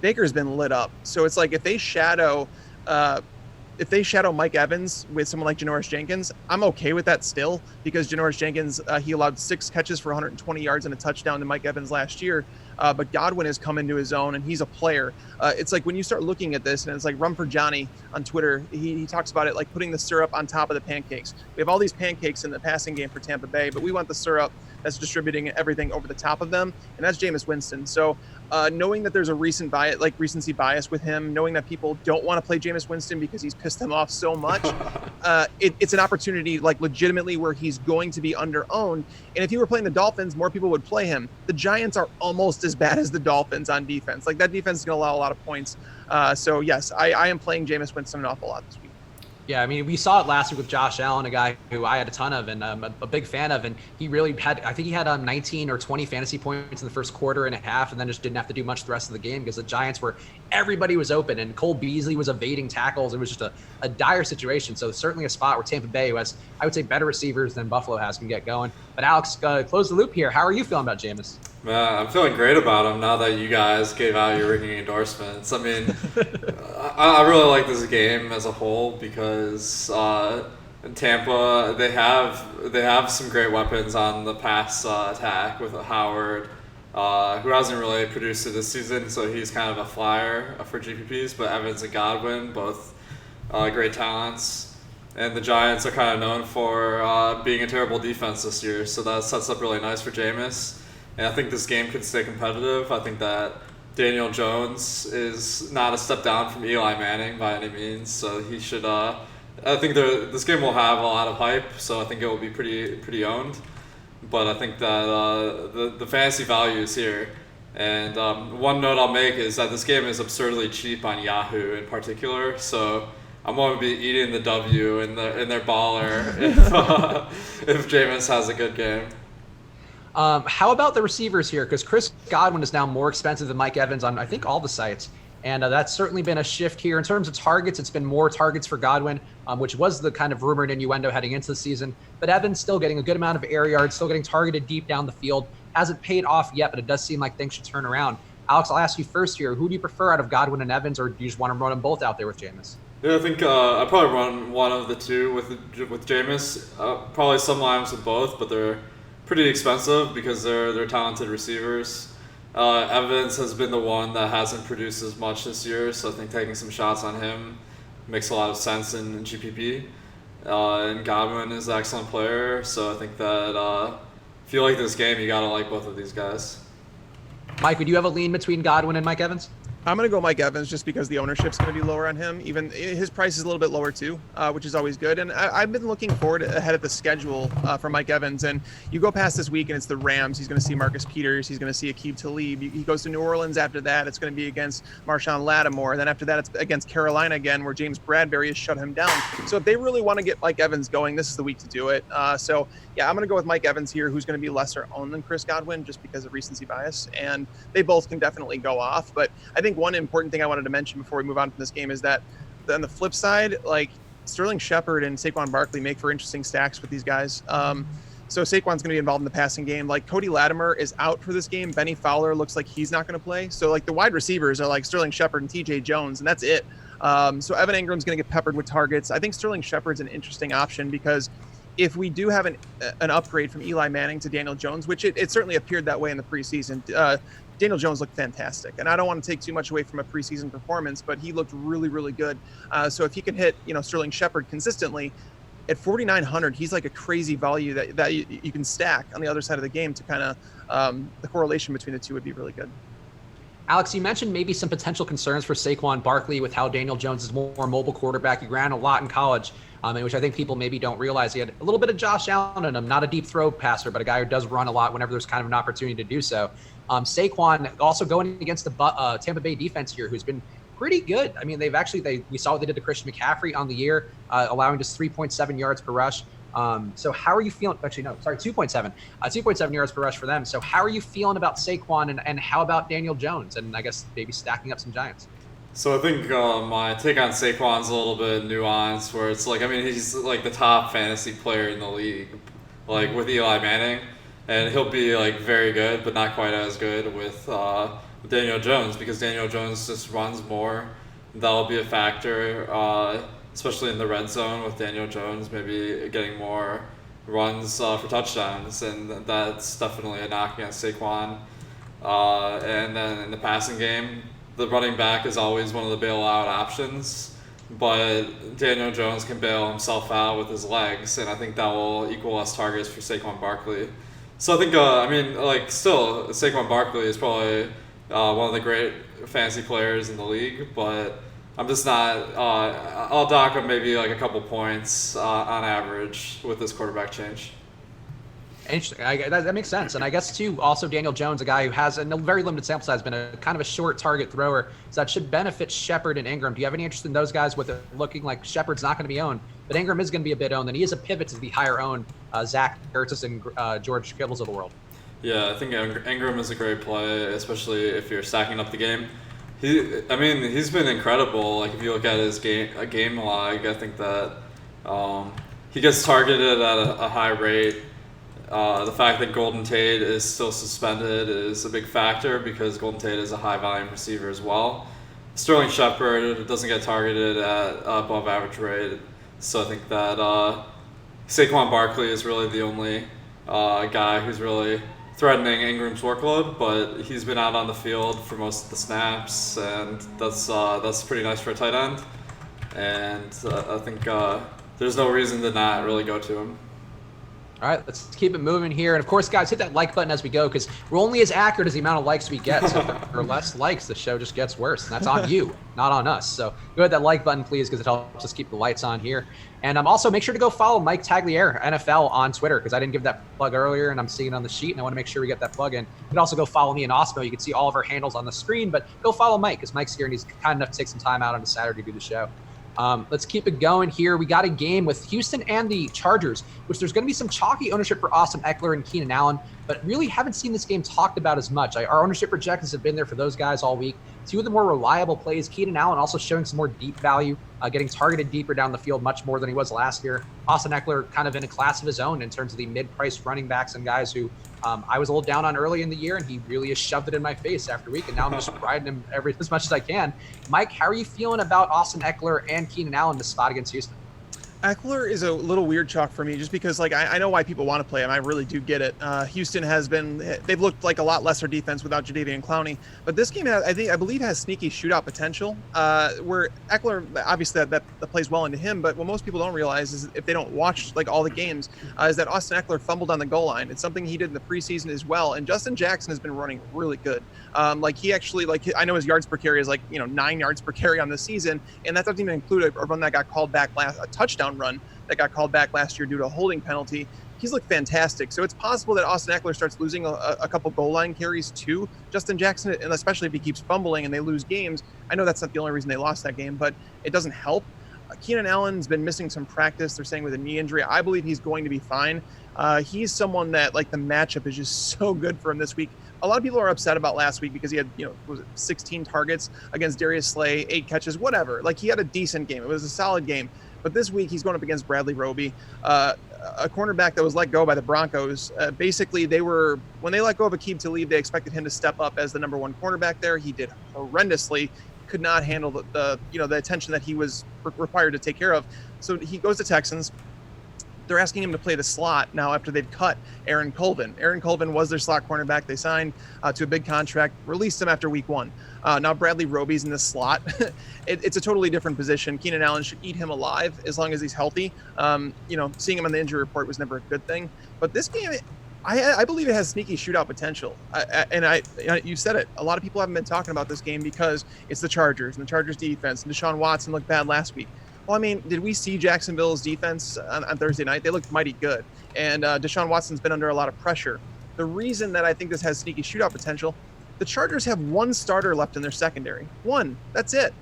Baker's been lit up. So it's like if they shadow Mike Evans with someone like Janoris Jenkins, I'm okay with that still, because Janoris Jenkins, he allowed 6 catches for 120 yards and a touchdown to Mike Evans last year. But Godwin has come into his own, and he's a player. It's like when you start looking at this, and it's like Rum for Johnny on Twitter, he talks about it like putting the syrup on top of the pancakes. We have all these pancakes in the passing game for Tampa Bay, but we want the syrup that's distributing everything over the top of them, and that's Jameis Winston. So knowing that there's a recency bias with him, knowing that people don't want to play Jameis Winston because he's pissed them off so much, it's an opportunity, like, legitimately where he's going to be under-owned. And if he were playing the Dolphins, more people would play him. The Giants are almost as bad as the Dolphins on defense. Like, that defense is going to allow a lot of points. So yes, I am playing Jameis Winston an awful lot this week. Yeah, I mean, we saw it last week with Josh Allen, a guy who I had a ton of and I'm a big fan of. And he really had, I think he had 19 or 20 fantasy points in the first quarter and a half, and then just didn't have to do much the rest of the game because the Giants everybody was open, and Cole Beasley was evading tackles. It was just a dire situation. So certainly a spot where Tampa Bay, who has, I would say, better receivers than Buffalo has, can get going. But Alex, close the loop here. How are you feeling about Jameis? I'm feeling great about him now that you guys gave out your ringing endorsements. I mean, I really like this game as a whole because in Tampa they have some great weapons on the pass attack with Howard, who hasn't really produced it this season, so he's kind of a flyer for GPPs. But Evans and Godwin, both great talents. And the Giants are kind of known for being a terrible defense this year, so that sets up really nice for Jameis. And I think this game could stay competitive. I think that Daniel Jones is not a step down from Eli Manning by any means, so he should. I think this game will have a lot of hype, so I think it will be pretty owned. But I think that the fantasy value is here. And one note I'll make is that this game is absurdly cheap on Yahoo in particular, so I'm going to be eating the W in their baller if Jameis has a good game. How about the receivers here? Because Chris Godwin is now more expensive than Mike Evans on, I think, all the sites. And that's certainly been a shift here. In terms of targets, it's been more targets for Godwin, which was the kind of rumored innuendo heading into the season. But Evans still getting a good amount of air yards, still getting targeted deep down the field. Hasn't paid off yet, but it does seem like things should turn around. Alex, I'll ask you first here. Who do you prefer out of Godwin and Evans, or do you just want to run them both out there with Jameis? Yeah, I think I'd probably run one of the two with Jameis. Probably some lines with both, but they're pretty expensive because they're talented receivers. Evans has been the one that hasn't produced as much this year, so I think taking some shots on him makes a lot of sense in GPP. And Godwin is an excellent player, so I think that if you like this game, you gotta like both of these guys. Mike, would you have a lean between Godwin and Mike Evans? I'm going to go Mike Evans just because the ownership's going to be lower on him. Even his price is a little bit lower too, which is always good. And I've been looking forward ahead of the schedule for Mike Evans. And you go past this week and it's the Rams. He's going to see Marcus Peters. He's going to see Aqib Talib. He goes to New Orleans after that. It's going to be against Marshawn Lattimore. Then after that, it's against Carolina again, where James Bradbury has shut him down. So if they really want to get Mike Evans going, this is the week to do it. So yeah, I'm going to go with Mike Evans here, who's going to be lesser owned than Chris Godwin just because of recency bias. And they both can definitely go off. But I think one important thing I wanted to mention before we move on from this game is that on the flip side, like Sterling Shepard and Saquon Barkley make for interesting stacks with these guys. So Saquon's going to be involved in the passing game. Like Cody Latimer is out for this game. Benny Fowler looks like he's not going to play. So like the wide receivers are like Sterling Shepard and TJ Jones, and that's it. So Evan Ingram's going to get peppered with targets. I think Sterling Shepard's an interesting option because if we do have an upgrade from Eli Manning to Daniel Jones, which it certainly appeared that way in the preseason, Daniel Jones looked fantastic. And I don't want to take too much away from a preseason performance, but he looked really, really good. So if he can hit, Sterling Shepard consistently at 4,900, he's like a crazy value that you can stack on the other side of the game to kind of the correlation between the two would be really good. Alex, you mentioned maybe some potential concerns for Saquon Barkley with how Daniel Jones is more mobile quarterback. He ran a lot in college, which I think people maybe don't realize. He had a little bit of Josh Allen in him, not a deep throw passer, but a guy who does run a lot whenever there's kind of an opportunity to do so. Saquon also going against the Tampa Bay defense here, who's been pretty good. I mean, we saw what they did to Christian McCaffrey on the year, allowing just 3.7 yards per rush. So how are you feeling? Actually, no, sorry, 2.7. 2.7 yards per rush for them. So how are you feeling about Saquon and how about Daniel Jones? And I guess maybe stacking up some Giants. So I think my take on Saquon's a little bit nuanced, where it's like, I mean, he's like the top fantasy player in the league, like with Eli Manning, and he'll be like very good, but not quite as good with Daniel Jones, because Daniel Jones just runs more. That'll be a factor, especially in the red zone with Daniel Jones maybe getting more runs for touchdowns, and that's definitely a knock against Saquon. And then in the passing game, the running back is always one of the bailout options, but Daniel Jones can bail himself out with his legs, and I think that will equal less targets for Saquon Barkley. So I think, still, Saquon Barkley is probably one of the great fantasy players in the league, but I'm just not. I'll dock him maybe like a couple points on average with this quarterback change. Interesting. That makes sense. And I guess, too, also Daniel Jones, a guy who has a very limited sample size, been a kind of a short target thrower. So that should benefit Shepard and Ingram. Do you have any interest in those guys with it looking like Shepard's not going to be owned, but Ingram is going to be a bit owned? Then he is a pivot to the higher owned Zach Ertz and George Kittles of the world. Yeah, I think Ingram is a great play, especially if you're stacking up the game. He's been incredible. Like if you look at his game log, I think that he gets targeted at a high rate. The fact that Golden Tate is still suspended is a big factor because Golden Tate is a high volume receiver as well. Sterling Shepard doesn't get targeted at above average rate, so I think that Saquon Barkley is really the only guy who's really threatening Ingram's workload, but he's been out on the field for most of the snaps, and that's pretty nice for a tight end. And I think there's no reason to not really go to him. All right, let's keep it moving here. And of course, guys, hit that like button as we go because we're only as accurate as the amount of likes we get. So if there are less likes, the show just gets worse. And that's on you, not on us. So go hit that like button, please, because it helps us keep the lights on here. And also make sure to go follow Mike Tagliere, NFL, on Twitter because I didn't give that plug earlier and I'm seeing it on the sheet and I want to make sure we get that plug in. You can also go follow me and Osmo. You can see all of our handles on the screen, but go follow Mike because Mike's here and he's kind enough to take some time out on a Saturday to do the show. Let's keep it going here. We got a game with Houston and the Chargers, which there's going to be some chalky ownership for Austin Eckler and Keenan Allen, but really haven't seen this game talked about as much. Our ownership projections have been there for those guys all week. Two of the more reliable plays, Keenan Allen also showing some more deep value, getting targeted deeper down the field much more than he was last year. Austin Eckler kind of in a class of his own in terms of the mid-priced running backs and guys who I was a little down on early in the year, and he really has shoved it in my face after week, and now I'm just riding him as much as I can. Mike, how are you feeling about Austin Eckler and Keenan Allen this spot against Houston? Eckler is a little weird chalk for me just because like I know why people want to play him. I really do get it. Houston they've looked like a lot lesser defense without Jadeveon Clowney, but this game I believe has sneaky shootout potential. Where Eckler obviously that plays well into him, but what most people don't realize is if they don't watch like all the games is that Austin Eckler fumbled on the goal line. It's something he did in the preseason as well, and Justin Jackson has been running really good. Like he actually I know his yards per carry is 9 yards per carry on this season, and that doesn't even include a run that got called back a touchdown run that got called back last year due to a holding penalty. He's looked fantastic. So it's possible that Austin Eckler starts losing a couple goal line carries to Justin Jackson, and especially if he keeps fumbling and they lose games. I know that's not the only reason they lost that game, but it doesn't help. Keenan Allen's been missing some practice. They're saying with a knee injury. I believe he's going to be fine. He's someone that the matchup is just so good for him this week. A lot of people are upset about last week because he had, 16 targets against Darius Slay, 8 catches, whatever. He had a decent game. It was a solid game. But this week he's going up against Bradley Roby, a cornerback that was let go by the Broncos. Basically, when they let go of Aqib Talib, they expected him to step up as the number 1 cornerback there. He did horrendously, could not handle the attention that he was required to take care of. So he goes to Texans. They're asking him to play the slot now after they've cut Aaron Colvin. Aaron Colvin was their slot cornerback. They signed to a big contract, released him after week 1. Now Bradley Roby's in the slot. It's a totally different position. Keenan Allen should eat him alive as long as he's healthy. Seeing him on the injury report was never a good thing. But this game, I believe it has sneaky shootout potential. You said it. A lot of people haven't been talking about this game because it's the Chargers and the Chargers defense. And Deshaun Watson looked bad last week. Well, did we see Jacksonville's defense on Thursday night? They looked mighty good. And Deshaun Watson's been under a lot of pressure. The reason that I think this has sneaky shootout potential, the Chargers have 1 starter left in their secondary. 1. That's it.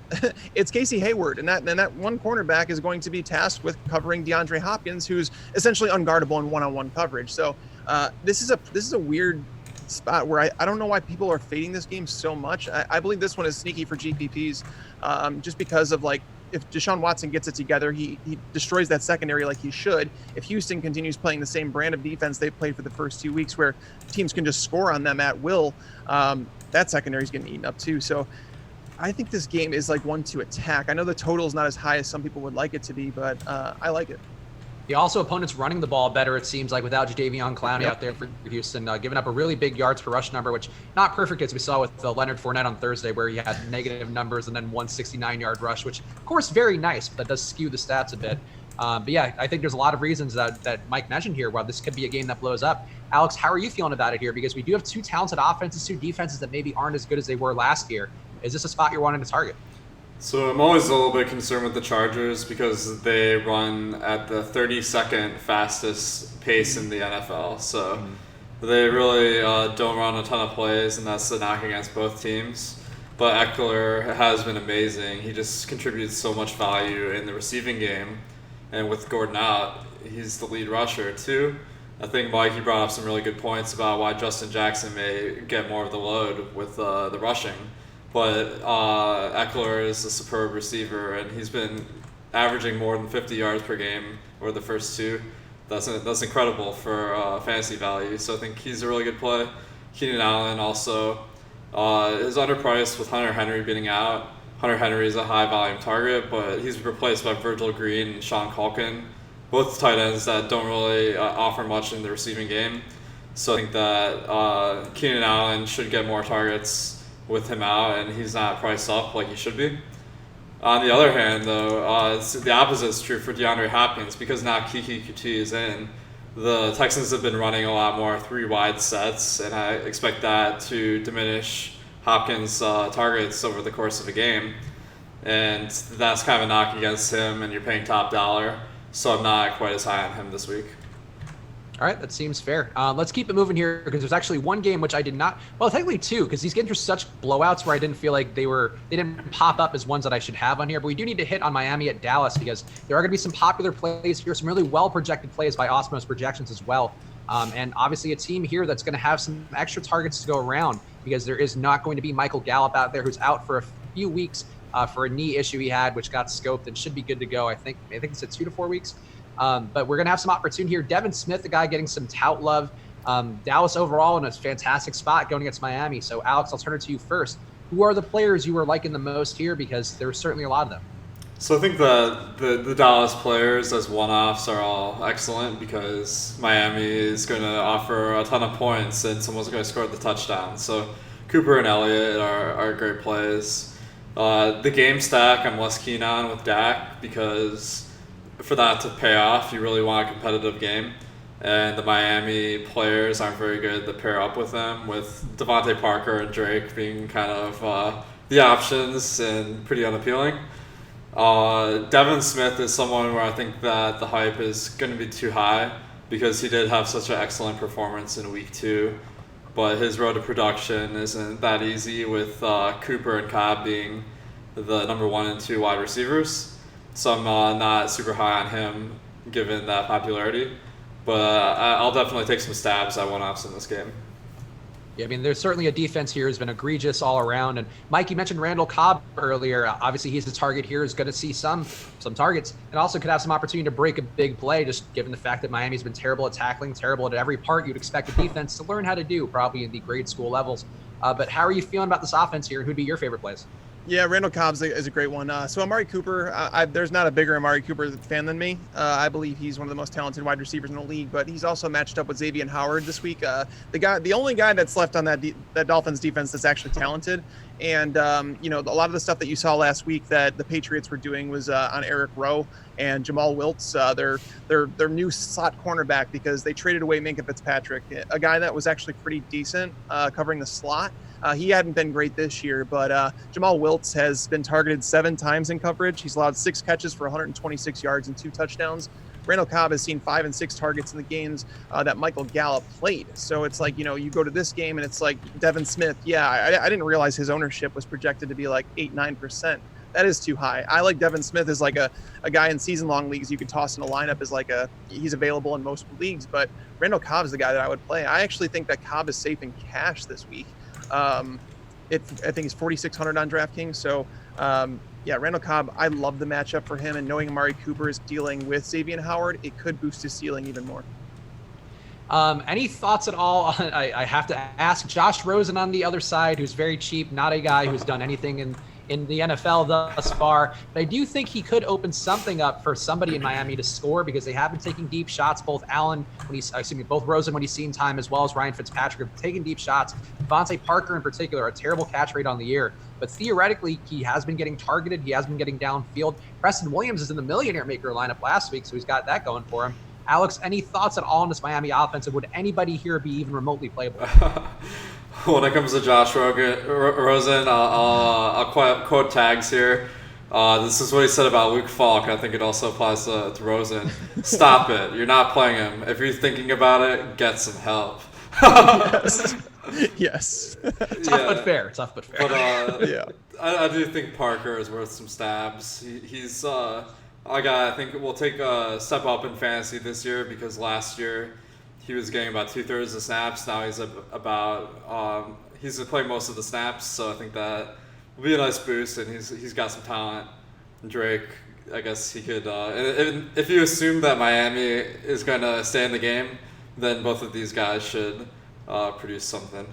It's Casey Hayward. And that 1 cornerback is going to be tasked with covering DeAndre Hopkins, who's essentially unguardable in one-on-one coverage. So this is a weird spot where I don't know why people are fading this game so much. I believe this one is sneaky for GPPs just because of if Deshaun Watson gets it together, he destroys that secondary like he should. If Houston continues playing the same brand of defense they played for the first 2 weeks where teams can just score on them at will, that secondary is getting eaten up too. So I think this game is one to attack. I know the total is not as high as some people would like it to be, but I like it. Yeah, also opponents running the ball better, it seems like, without Jadeveon Clowney out there for Houston, giving up a really big yards per rush number, which not perfect as we saw with Leonard Fournette on Thursday, where he had negative numbers and then 169-yard rush, which of course very nice, but that does skew the stats a bit. But yeah, I think there's a lot of reasons that Mike mentioned here why this could be a game that blows up. Alex, how are you feeling about it here? Because we do have 2 talented offenses, 2 defenses that maybe aren't as good as they were last year. Is this a spot you're wanting to target? So I'm always a little bit concerned with the Chargers because they run at the 32nd fastest pace in the NFL. So they really don't run a ton of plays, and that's the knock against both teams. But Eckler has been amazing. He just contributes so much value in the receiving game. And with Gordon out, he's the lead rusher too. I think Mikey brought up some really good points about why Justin Jackson may get more of the load with the rushing. But Eckler is a superb receiver, and he's been averaging more than 50 yards per game over the first 2. That's incredible for fantasy value. So I think he's a really good play. Keenan Allen also is underpriced with Hunter Henry being out. Hunter Henry is a high-volume target, but he's replaced by Virgil Green and Sean Culkin, both tight ends that don't really offer much in the receiving game. So I think that Keenan Allen should get more targets with him out, and he's not priced up like he should be. On the other hand, though, the opposite is true for DeAndre Hopkins because now Kiki Kuti is in. The Texans have been running a lot more 3-wide sets, and I expect that to diminish Hopkins' targets over the course of a game. And that's kind of a knock against him, and you're paying top dollar, so I'm not quite as high on him this week. All right, that seems fair. Let's keep it moving here because there's actually one game which I did not, well, technically 2, because he's getting through such blowouts where I didn't feel like they didn't pop up as ones that I should have on here. But we do need to hit on Miami at Dallas because there are going to be some popular plays here, some really well-projected plays by Osmos projections as well. And obviously a team here that's going to have some extra targets to go around because there is not going to be Michael Gallup out there who's out for a few weeks for a knee issue he had, which got scoped and should be good to go. I think it's at 2 to 4 weeks. But we're going to have some opportunity here. Devin Smith, the guy getting some tout love. Dallas overall in a fantastic spot going against Miami. So, Alex, I'll turn it to you first. Who are the players you were liking the most here? Because there's certainly a lot of them. So I think that the Dallas players as one-offs are all excellent because Miami is going to offer a ton of points and someone's going to score the touchdown. So Cooper and Elliott are great plays. The game stack I'm less keen on with Dak because for that to pay off, you really want a competitive game. And the Miami players aren't very good to pair up with them, with Devontae Parker and Drake being kind of the options and pretty unappealing. Devin Smith is someone where I think that the hype is going to be too high because he did have such an excellent performance in week 2, but his road to production isn't that easy with Cooper and Cobb being the number 1 and 2 wide receivers. So I'm not super high on him given that popularity, but I'll definitely take some stabs at one-offs in this game. Yeah, I mean, there's certainly a defense here has been egregious all around. And Mike, you mentioned Randall Cobb earlier. Obviously, he's the target here. Is going to see some targets, and also could have some opportunity to break a big play. Just given the fact that Miami's been terrible at tackling, terrible at every part you'd expect a defense to learn how to do, probably in the grade school levels. But how are you feeling about this offense here? Who'd be your favorite plays? Yeah, Randall Cobb is a great one. So Amari Cooper, there's not a bigger Amari Cooper fan than me. I believe he's one of the most talented wide receivers in the league, but he's also matched up with Xavier Howard this week. The only guy that's left on that Dolphins defense that's actually talented. And a lot of the stuff that you saw last week that the Patriots were doing was on Eric Rowe and Jamal Wiltz, their new slot cornerback, because they traded away Minkah Fitzpatrick, a guy that was actually pretty decent covering the slot. He hadn't been great this year, but Jamal Wiltz has been targeted 7 times in coverage. He's allowed 6 catches for 126 yards and 2 touchdowns. Randall Cobb has seen 5 and 6 targets in the games that Michael Gallup played. So it's like, you go to this game and it's like Devin Smith. Yeah, I didn't realize his ownership was projected to be like 8-9%. That is too high. I like Devin Smith as like a guy in season-long leagues you could toss in a lineup as like he's available in most leagues, but Randall Cobb is the guy that I would play. I actually think that Cobb is safe in cash this week. I think it's 4,600 on DraftKings. So, Randall Cobb, I love the matchup for him. And knowing Amari Cooper is dealing with Xavier Howard, it could boost his ceiling even more. Any thoughts at all? I have to ask Josh Rosen on the other side, who's very cheap, not a guy who's done anything in the NFL thus far. But I do think he could open something up for somebody in Miami to score because they have been taking deep shots. Both both Rosen when he's seen time as well as Ryan Fitzpatrick have taken deep shots. Devontae Parker in particular, a terrible catch rate on the year. But theoretically, he has been getting targeted. He has been getting downfield. Preston Williams is in the Millionaire Maker lineup last week, so he's got that going for him. Alex, any thoughts at all on this Miami offense? And would anybody here be even remotely playable? When it comes to Josh Rosen, I'll quote tags here. This is what he said about Luke Falk. I think it also applies to Rosen. Stop it. You're not playing him. If you're thinking about it, get some help. Yes. Tough but fair. But I do think Parker is worth some stabs. He's a guy I think will take a step up in fantasy this year because last year he was getting about 2/3 of the snaps. Now he's he's playing most of the snaps, so I think that will be a nice boost. And he's got some talent. Drake, I guess he could. If you assume that Miami is going to stay in the game, then both of these guys should produce something.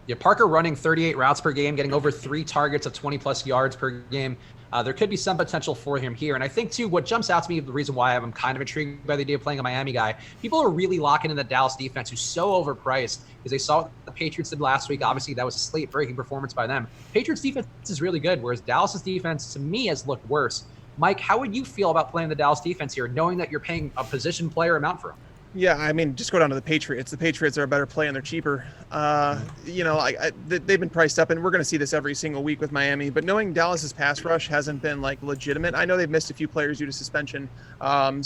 Yeah, Parker running 38 routes per game, getting over 3 targets of 20-plus yards per game. There could be some potential for him here. And I think, too, what jumps out to me, the reason why I'm kind of intrigued by the idea of playing a Miami guy, people are really locking in the Dallas defense, who's so overpriced, because they saw what the Patriots did last week. Obviously, that was a slate-breaking performance by them. Patriots defense is really good, whereas Dallas's defense, to me, has looked worse. Mike, how would you feel about playing the Dallas defense here, knowing that you're paying a position player amount for them? Yeah, I mean, just go down to the Patriots. The Patriots are a better play and they're cheaper. They've been priced up, and we're going to see this every single week with Miami. But knowing Dallas's pass rush hasn't been legitimate, I know they've missed a few players due to suspension. I'm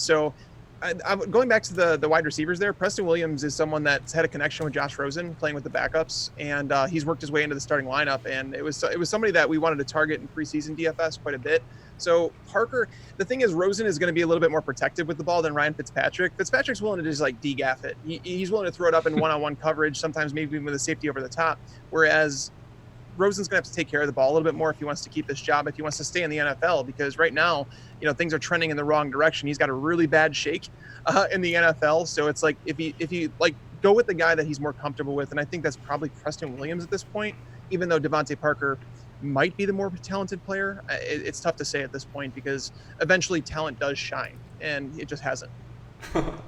going back to the wide receivers there. Preston Williams is someone that's had a connection with Josh Rosen playing with the backups, and he's worked his way into the starting lineup. And it was somebody that we wanted to target in preseason DFS quite a bit. So Parker, the thing is, Rosen is going to be a little bit more protective with the ball than Ryan Fitzpatrick. Fitzpatrick's willing to just degaff it. He's willing to throw it up in one-on-one coverage, sometimes maybe even with a safety over the top. Whereas Rosen's going to have to take care of the ball a little bit more if he wants to keep this job, if he wants to stay in the NFL, because right now, things are trending in the wrong direction. He's got a really bad shake in the NFL. So it's like, if he go with the guy that he's more comfortable with. And I think that's probably Preston Williams at this point, even though Devontae Parker might be the more talented player. It's tough to say at this point because eventually talent does shine, and it just hasn't.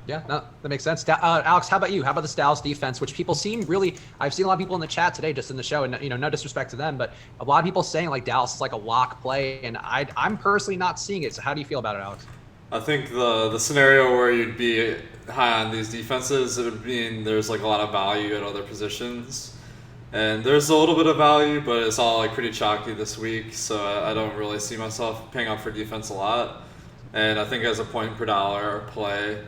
Yeah, no, that makes sense. Alex, how about you? How about the Dallas defense, which people seem really, I've seen a lot of people in the chat today, just in the show, and no disrespect to them, but a lot of people saying like Dallas is like a lock play, and I'm personally not seeing it. So how do you feel about it, Alex? I think the scenario where you'd be high on these defenses, it would mean there's like a lot of value at other positions. And there's a little bit of value, but it's all like pretty chalky this week, so I don't really see myself paying up for defense a lot. And I think as a point per dollar play,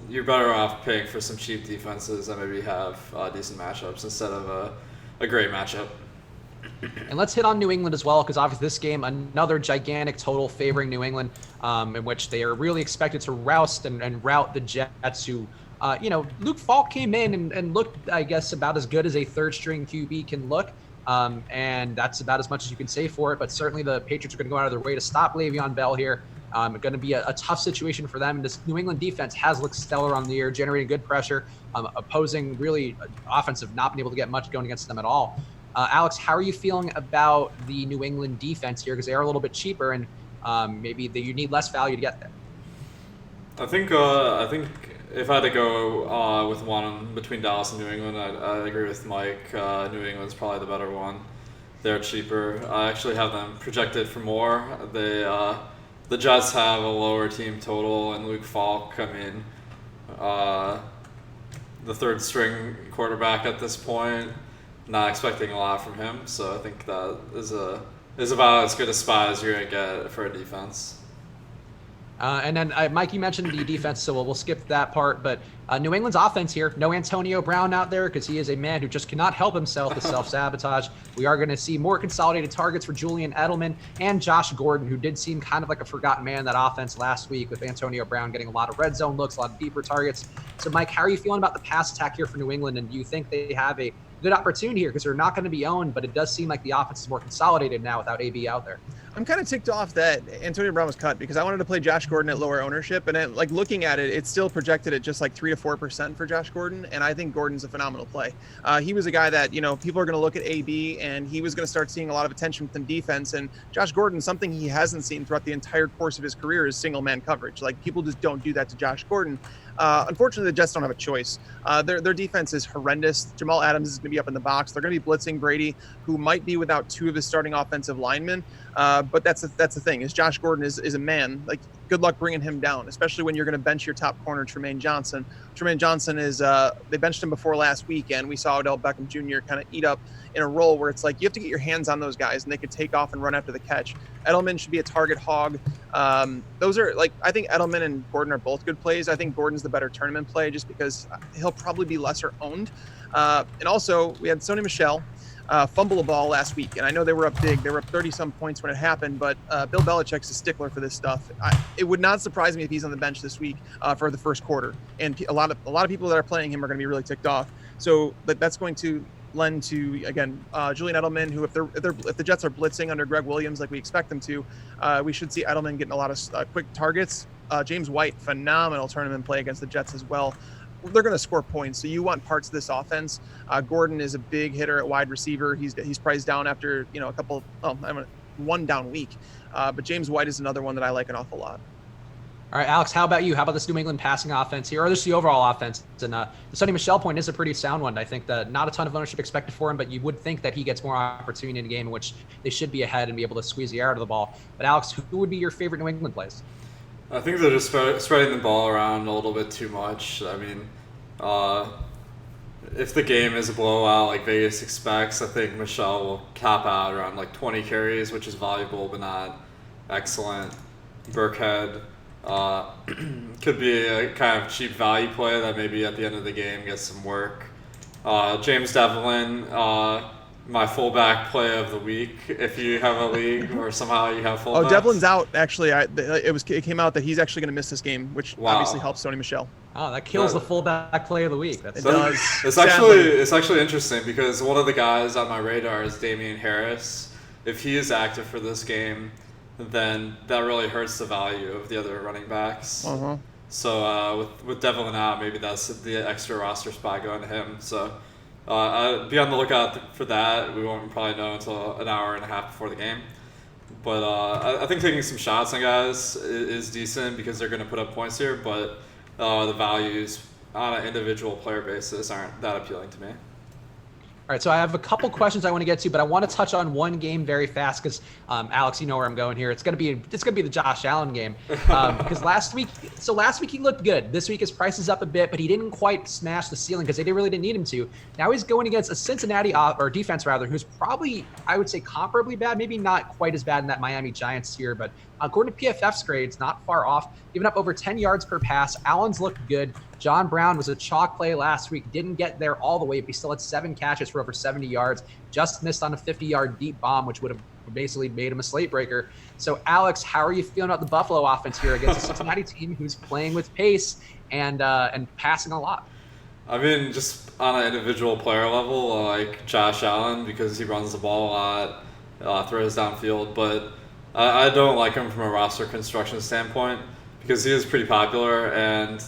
you're better off paying for some cheap defenses that maybe have decent matchups instead of a great matchup. And let's hit on New England as well, because obviously this game, another gigantic total favoring New England, in which they are really expected to roust and rout the Jets, who, Luke Falk came in and looked, I guess, about as good as a third-string QB can look. And that's about as much as you can say for it. But certainly the Patriots are going to go out of their way to stop Le'Veon Bell here. Going to be a tough situation for them. This New England defense has looked stellar on the year, generating good pressure, opposing really offensive, not being able to get much going against them at all. Alex, how are you feeling about the New England defense here? Because they are a little bit cheaper, and maybe you need less value to get there. I think if I had to go with one between Dallas and New England, I agree with Mike. New England's probably the better one. They're cheaper. I actually have them projected for more. The Jets have a lower team total, and Luke Falk, the third string quarterback at this point. Not expecting a lot from him, so I think that is about as good a spot as you're gonna get for a defense. And then, Mike, you mentioned the defense, so we'll skip that part. But New England's offense here, no Antonio Brown out there because he is a man who just cannot help himself to self-sabotage. We are going to see more consolidated targets for Julian Edelman and Josh Gordon, who did seem kind of like a forgotten man in that offense last week, with Antonio Brown getting a lot of red zone looks, a lot of deeper targets. So, Mike, how are you feeling about the pass attack here for New England? And do you think they have a good opportunity here, because they're not going to be owned, but it does seem like the offense is more consolidated now without AB out there? I'm kind of ticked off that Antonio Brown was cut because I wanted to play Josh Gordon at lower ownership, and like looking at it, it's still projected at just like 3 to 4% for Josh Gordon, and I think Gordon's a phenomenal play. He was a guy that people are going to look at AB, and he was going to start seeing a lot of attention from defense. And Josh Gordon, something he hasn't seen throughout the entire course of his career, is single man coverage. Like, people just don't do that to Josh Gordon. Unfortunately, the Jets don't have a choice. Their defense is horrendous. Jamal Adams is going to be up in the box. They're going to be blitzing Brady, who might be without 2 of his starting offensive linemen. But that's the thing, is Josh Gordon is a man. Like, good luck bringing him down, especially when you're going to bench your top corner, Tremaine Johnson. Tremaine Johnson is they benched him before last weekend. We saw Odell Beckham Jr. kind of eat up in a role where it's like you have to get your hands on those guys and they could take off and run after the catch. Edelman should be a target hog. Those are, like, I think Edelman and Gordon are both good plays. I think Gordon's the better tournament play just because he'll probably be lesser owned. And also, we had Sony Michel fumble a ball last week, and I know they were up big. They were up 30-some points when it happened, but Bill Belichick's a stickler for this stuff. It would not surprise me if he's on the bench this week for the first quarter, and a lot of people that are playing him are going to be really ticked off. So that's going to lend to, again, Julian Edelman, who if the Jets are blitzing under Greg Williams like we expect them to, we should see Edelman getting a lot of quick targets. James White, phenomenal tournament play against the Jets as well. They're going to score points, so you want parts of this offense. Gordon is a big hitter at wide receiver. He's priced down after one down week, but James White is another one that I like an awful lot. All right, Alex, how about you? How about this New England passing offense here, or just the overall offense? And the Sonny Michel point is a pretty sound one. I think that not a ton of ownership expected for him, but you would think that he gets more opportunity in a game in which they should be ahead and be able to squeeze the air out of the ball. But Alex, who would be your favorite New England plays? I think they're just spreading the ball around a little bit too much. I mean, if the game is a blowout like Vegas expects, I think Michel will cap out around like 20 carries, which is valuable but not excellent. Burkhead could be a kind of cheap value play that maybe at the end of the game gets some work. James Devlin, my fullback play of the week, if you have a league or somehow you have fullbacks. Oh, Devlin's out, actually. It came out that he's actually going to miss this game, which obviously helps Sony Michel. Oh, that kills the fullback play of the week. It does. It's actually interesting because one of the guys on my radar is Damian Harris. If he is active for this game, then that really hurts the value of the other running backs. So with Devlin out, maybe that's the extra roster spot going to him. So Be on the lookout for that. We won't probably know until an hour and a half before the game. But I think taking some shots on guys is decent because they're going to put up points here, but the values on an individual player basis aren't that appealing to me. All right, so I have a couple questions I want to get to, but I want to touch on one game very fast because Alex, you know where I'm going here. It's gonna be the Josh Allen game because last week he looked good. This week his price is up a bit, but he didn't quite smash the ceiling because they really didn't need him to. Now he's going against a Cincinnati or defense rather, who's probably, I would say, comparably bad, maybe not quite as bad in that Miami Giants tier, but according to PFF's grades, not far off. Giving up over 10 yards per pass. Allen's looked good. John Brown was a chalk play last week. Didn't get there all the way, but he still had 7 catches for over 70 yards. Just missed on a 50-yard deep bomb, which would have basically made him a slate breaker. So, Alex, how are you feeling about the Buffalo offense here against a Cincinnati team who's playing with pace and passing a lot? I mean, just on an individual player level, like Josh Allen, because he runs the ball a lot, throws downfield, but I don't like him from a roster construction standpoint because he is pretty popular, and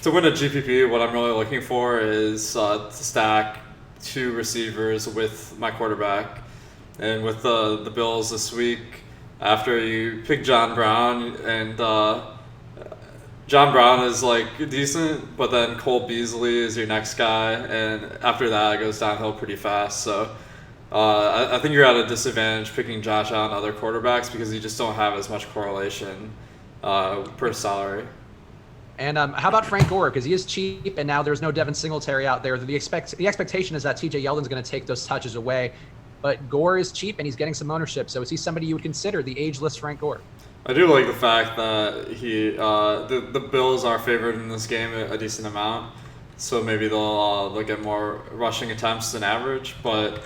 to win a GPP, what I'm really looking for is to stack 2 receivers with my quarterback. And with the Bills this week, after you pick John Brown, and John Brown is like decent, but then Cole Beasley is your next guy, and after that it goes downhill pretty fast. So I think you're at a disadvantage picking Josh Allen and other quarterbacks because you just don't have as much correlation per salary. And how about Frank Gore? Because he is cheap, and now there's no Devin Singletary out there. The expectation is that TJ Yeldon's going to take those touches away. But Gore is cheap, and he's getting some ownership. So is he somebody you would consider, the ageless Frank Gore? I do like the fact that the Bills are favored in this game a decent amount. So maybe they'll get more rushing attempts than average. But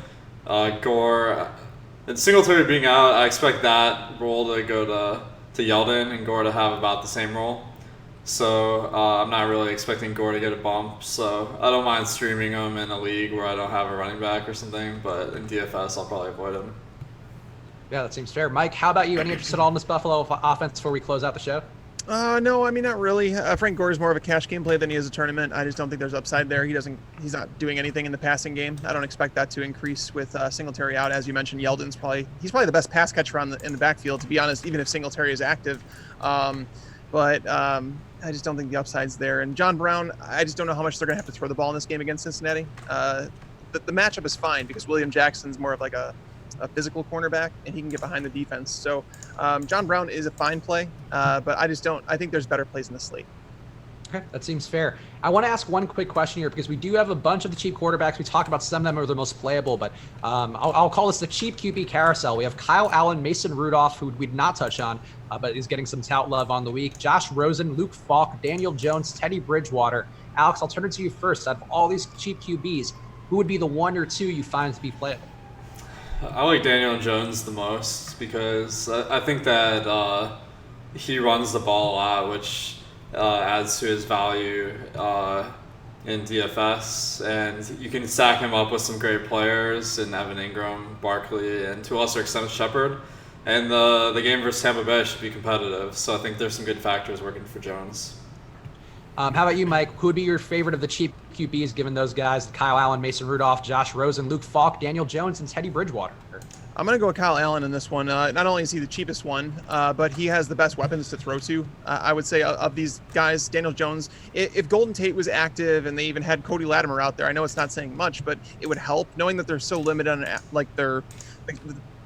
Gore and Singletary being out, I expect that role to go to Yeldon and Gore to have about the same role. So I'm not really expecting Gore to get a bump. So I don't mind streaming him in a league where I don't have a running back or something. But in DFS, I'll probably avoid him. Yeah, that seems fair. Mike, how about you? Any interest at all in this Buffalo offense before we close out the show? No, I mean, not really. Frank Gore is more of a cash game play than he is a tournament. I just don't think there's upside there. He's not doing anything in the passing game. I don't expect that to increase with Singletary out. As you mentioned, Yeldon's probably the best pass catcher in the backfield, to be honest, even if Singletary is active. But I just don't think the upside's there. And John Brown, I just don't know how much they're going to have to throw the ball in this game against Cincinnati. The matchup is fine because William Jackson's more of like a physical cornerback, and he can get behind the defense. So John Brown is a fine play, but I think there's better plays in the slate. Okay, that seems fair. I want to ask one quick question here because we do have a bunch of the cheap quarterbacks. We talk about some of them are the most playable, but I'll call this the cheap QB carousel. We have Kyle Allen, Mason Rudolph, who we'd not touch on, but is getting some tout love on the week. Josh Rosen, Luke Falk, Daniel Jones, Teddy Bridgewater. Alex, I'll turn it to you first. Out of all these cheap QBs, who would be the 1 or 2 you find to be playable? I like Daniel Jones the most because I think that he runs the ball a lot, which adds to his value in DFS. And you can stack him up with some great players in Evan Ingram, Barkley, and to a lesser extent Shepard. And the game versus Tampa Bay should be competitive. So I think there's some good factors working for Jones. How about you, Mike? Who would be your favorite of the cheap QBs, given those guys, Kyle Allen, Mason Rudolph, Josh Rosen, Luke Falk, Daniel Jones, and Teddy Bridgewater? I'm going to go with Kyle Allen in this one. Not only is he the cheapest one, but he has the best weapons to throw to. I would say of these guys, Daniel Jones, if Golden Tate was active and they even had Cody Latimer out there, I know it's not saying much, but it would help knowing that they're so limited on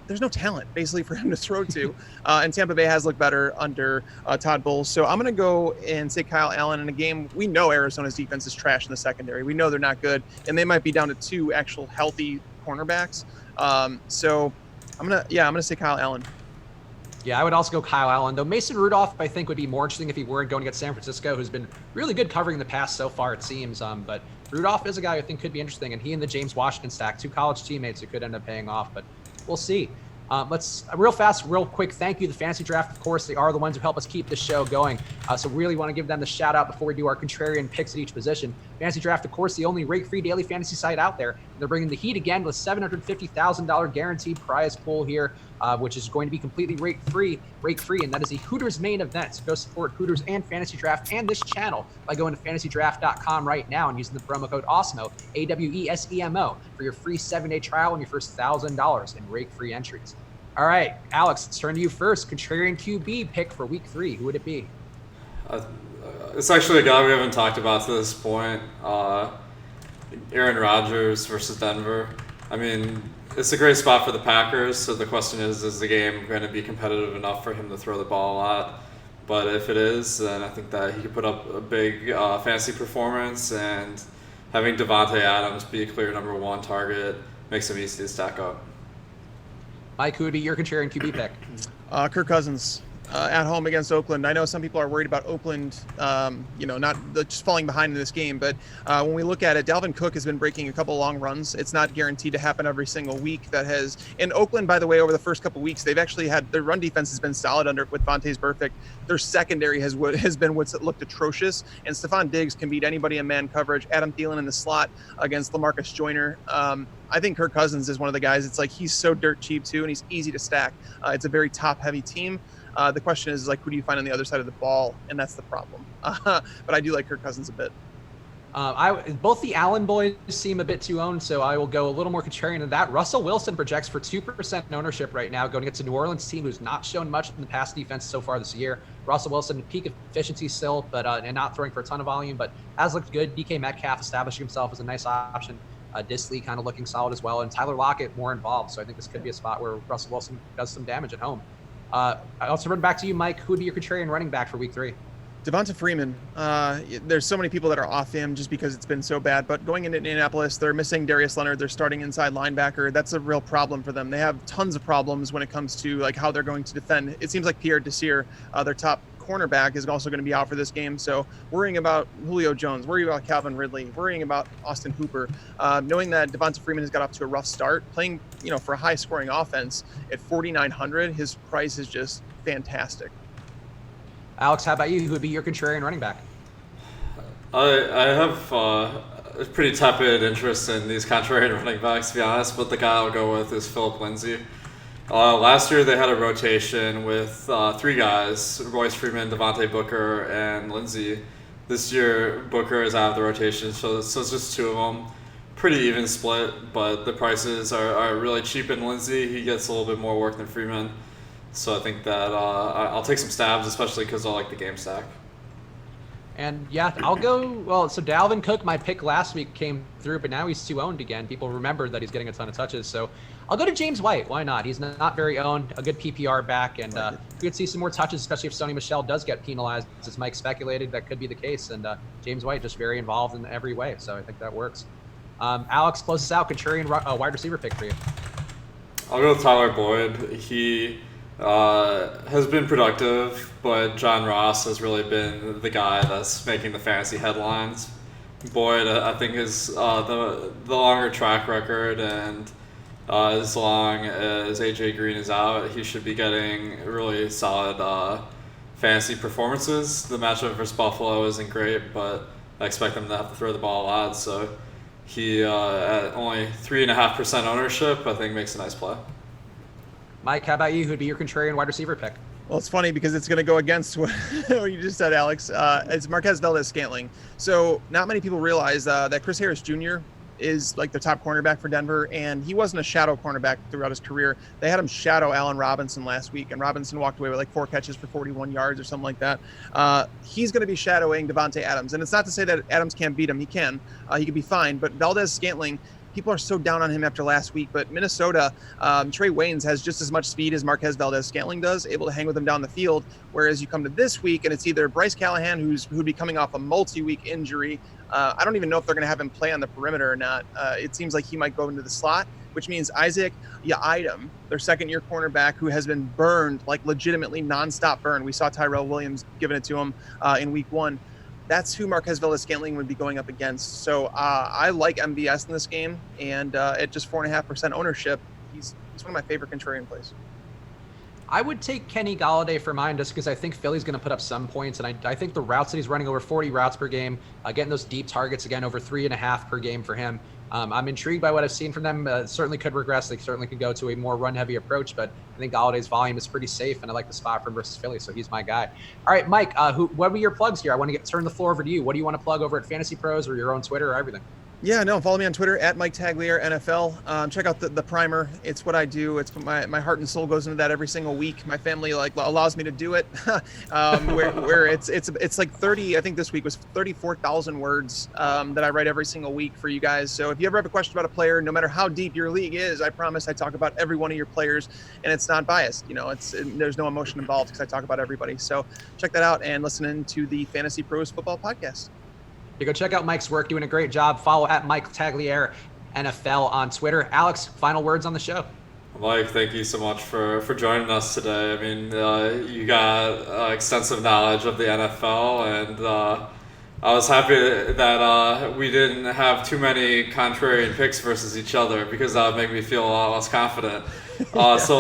there's no talent basically for him to throw to. And Tampa Bay has looked better under Todd Bowles. So I'm going to go and say Kyle Allen in a game. We know Arizona's defense is trash in the secondary. We know they're not good, and they might be down to 2 actual healthy cornerbacks. So I'm gonna say Kyle Allen. Yeah, I would also go Kyle Allen, though Mason Rudolph I think would be more interesting if he weren't going against San Francisco, who's been really good covering the pass so far, it seems. But Rudolph is a guy I think could be interesting, and he and the James Washington stack, 2 college teammates who could end up paying off, but we'll see. Let's real fast, real quick. Thank you, the Fantasy Draft. Of course, they are the ones who help us keep the show going. So really want to give them the shout out before we do our contrarian picks at each position. Fantasy Draft, of course, the only rate-free daily fantasy site out there. They're bringing the heat again with $750,000 guaranteed prize pool here, which is going to be completely rate-free, and that is the Hooters main event. So go support Hooters and Fantasy Draft and this channel by going to fantasydraft.com right now and using the promo code AWESEMO, AWESEMO, for your free 7-day trial and your first $1,000 in rake-free entries. All right, Alex, let's turn to you first. Contrarian QB pick for week 3. Who would it be? It's actually a guy we haven't talked about to this point. Aaron Rodgers versus Denver. I mean, it's a great spot for the Packers, so the question is the game going to be competitive enough for him to throw the ball a lot? But if it is, then I think that he could put up a big fantasy performance, and having Devontae Adams be a clear number 1 target makes him easy to stack up. Mike, who would be your contrarian QB pick? Kirk Cousins at home against Oakland. I know some people are worried about Oakland, not just falling behind in this game, but when we look at it, Dalvin Cook has been breaking a couple long runs. It's not guaranteed to happen every single week. In Oakland, by the way, over the first couple weeks, they've actually had their run defense has been solid with Vontae's perfect. Their secondary has been what's looked atrocious, and Stephon Diggs can beat anybody in man coverage. Adam Thielen in the slot against LaMarcus Joyner. I think Kirk Cousins is one of the guys. It's like he's so dirt cheap too, and he's easy to stack. It's a very top-heavy team. The question is who do you find on the other side of the ball, and that's the problem. But I do like Kirk Cousins a bit. Both the Allen boys seem a bit too owned, so I will go a little more contrarian than that. Russell Wilson projects for 2% in ownership right now, going against a New Orleans team who's not shown much in the pass defense so far this year. Russell Wilson, peak efficiency still, but and not throwing for a ton of volume, but has looked good. DK Metcalf establishing himself as a nice option. Disley kind of looking solid as well, and Tyler Lockett more involved. So I think this could be a spot where Russell Wilson does some damage at home. I also run back to you, Mike. Who would be your contrarian running back for week 3? Devonta Freeman. There's so many people that are off him just because it's been so bad. But going into Indianapolis, they're missing Darius Leonard. They're starting inside linebacker. That's a real problem for them. They have tons of problems when it comes to how they're going to defend. It seems like Pierre Desir, their top cornerback, is also going to be out for this game. So worrying about Julio Jones, worrying about Calvin Ridley, worrying about Austin Hooper, knowing that Devonta Freeman has got off to a rough start, playing for a high scoring offense at 4,900, his price is just fantastic. Alex, how about you? Who would be your contrarian running back? I have a pretty tepid interest in these contrarian running backs, to be honest, but the guy I'll go with is Philip Lindsay. Last year they had a rotation with 3 guys, Royce Freeman, Devontae Booker, and Lindsay. This year Booker is out of the rotation, so it's just 2 of them. Pretty even split, but the prices are really cheap in Lindsay. He gets a little bit more work than Freeman. So I think that I'll take some stabs, especially because I like the game stack. And yeah, I'll go. So Dalvin Cook, my pick last week, came through, but now he's too owned again. People remembered that he's getting a ton of touches. So I'll go to James White. Why not? He's not very owned, a good PPR back, and we could see some more touches, especially if Sony Michel does get penalized. As Mike speculated, that could be the case. And James White just very involved in every way. So I think that works. Alex, close us out. Contrarian wide receiver pick for you. I'll go with Tyler Boyd. He has been productive, but John Ross has really been the guy that's making the fantasy headlines. Boyd, I think, is the longer track record, and as long as AJ Green is out, he should be getting really solid fantasy performances. The matchup versus Buffalo isn't great, but I expect them to have to throw the ball a lot, so he at only 3.5% ownership, I think makes a nice play. Mike, how about you? Who'd be your contrarian wide receiver pick? Well, it's funny because it's going to go against what you just said, Alex. It's Marquez Valdez-Scantling. So not many people realize that Chris Harris Jr. is like the top cornerback for Denver, and he wasn't a shadow cornerback throughout his career. They had him shadow Allen Robinson last week, and Robinson walked away with 4 catches for 41 yards or something like that. He's going to be shadowing Devontae Adams, and it's not to say that Adams can't beat him. He can. He could be fine, but Valdez-Scantling, people are so down on him after last week, but Minnesota, Trey Waynes has just as much speed as Marquez Valdez-Scantling does, able to hang with him down the field, whereas you come to this week, and it's either Bryce Callahan, who'd be coming off a multi-week injury. I don't even know if they're going to have him play on the perimeter or not. It seems like he might go into the slot, which means Isaac Yiadom, their second-year cornerback, who has been burned, legitimately nonstop burned. We saw Tyrell Williams giving it to him in week 1. That's who Marquez Valdez-Scantling would be going up against. So I like MVS in this game, and at just 4.5% ownership, he's He's one of my favorite contrarian plays. I would take Kenny Golladay for mine just because I think Philly's going to put up some points, and I think the routes that he's running over 40 routes per game, getting those deep targets again over 3.5 per game for him. I'm intrigued by what I've seen from them. Certainly could regress. They certainly could go to a more run-heavy approach, but I think Galladay's volume is pretty safe, and I like the spot for him versus Philly, so he's my guy. All right, Mike, what were your plugs here? I want to turn the floor over to you. What do you want to plug over at Fantasy Pros or your own Twitter or everything? Yeah, no, follow me on Twitter at Mike Tagliere NFL. Check out the primer. It's what I do. It's my heart and soul goes into that every single week. My family allows me to do it. where it's like 30. I think this week was 34,000 words that I write every single week for you guys. So if you ever have a question about a player, no matter how deep your league is, I promise I talk about every one of your players, and it's not biased. There's no emotion involved because I talk about everybody. So check that out and listen in to the Fantasy Pros Football Podcast. You go check out Mike's work, doing a great job. Follow at Mike Tagliere NFL on Twitter. Alex, final words on the show. Mike, thank you so much for joining us today. I mean, you got extensive knowledge of the NFL, and I was happy that we didn't have too many contrarian picks versus each other, because that would make me feel a lot less confident. So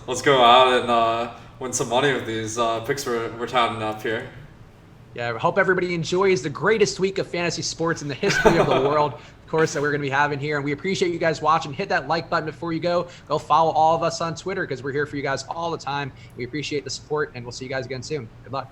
let's go out and win some money with these picks we're touting up here. Yeah, I hope everybody enjoys the greatest week of fantasy sports in the history of the world, of course, that we're going to be having here. And we appreciate you guys watching. Hit that like button before you go. Go follow all of us on Twitter because we're here for you guys all the time. We appreciate the support, and we'll see you guys again soon. Good luck.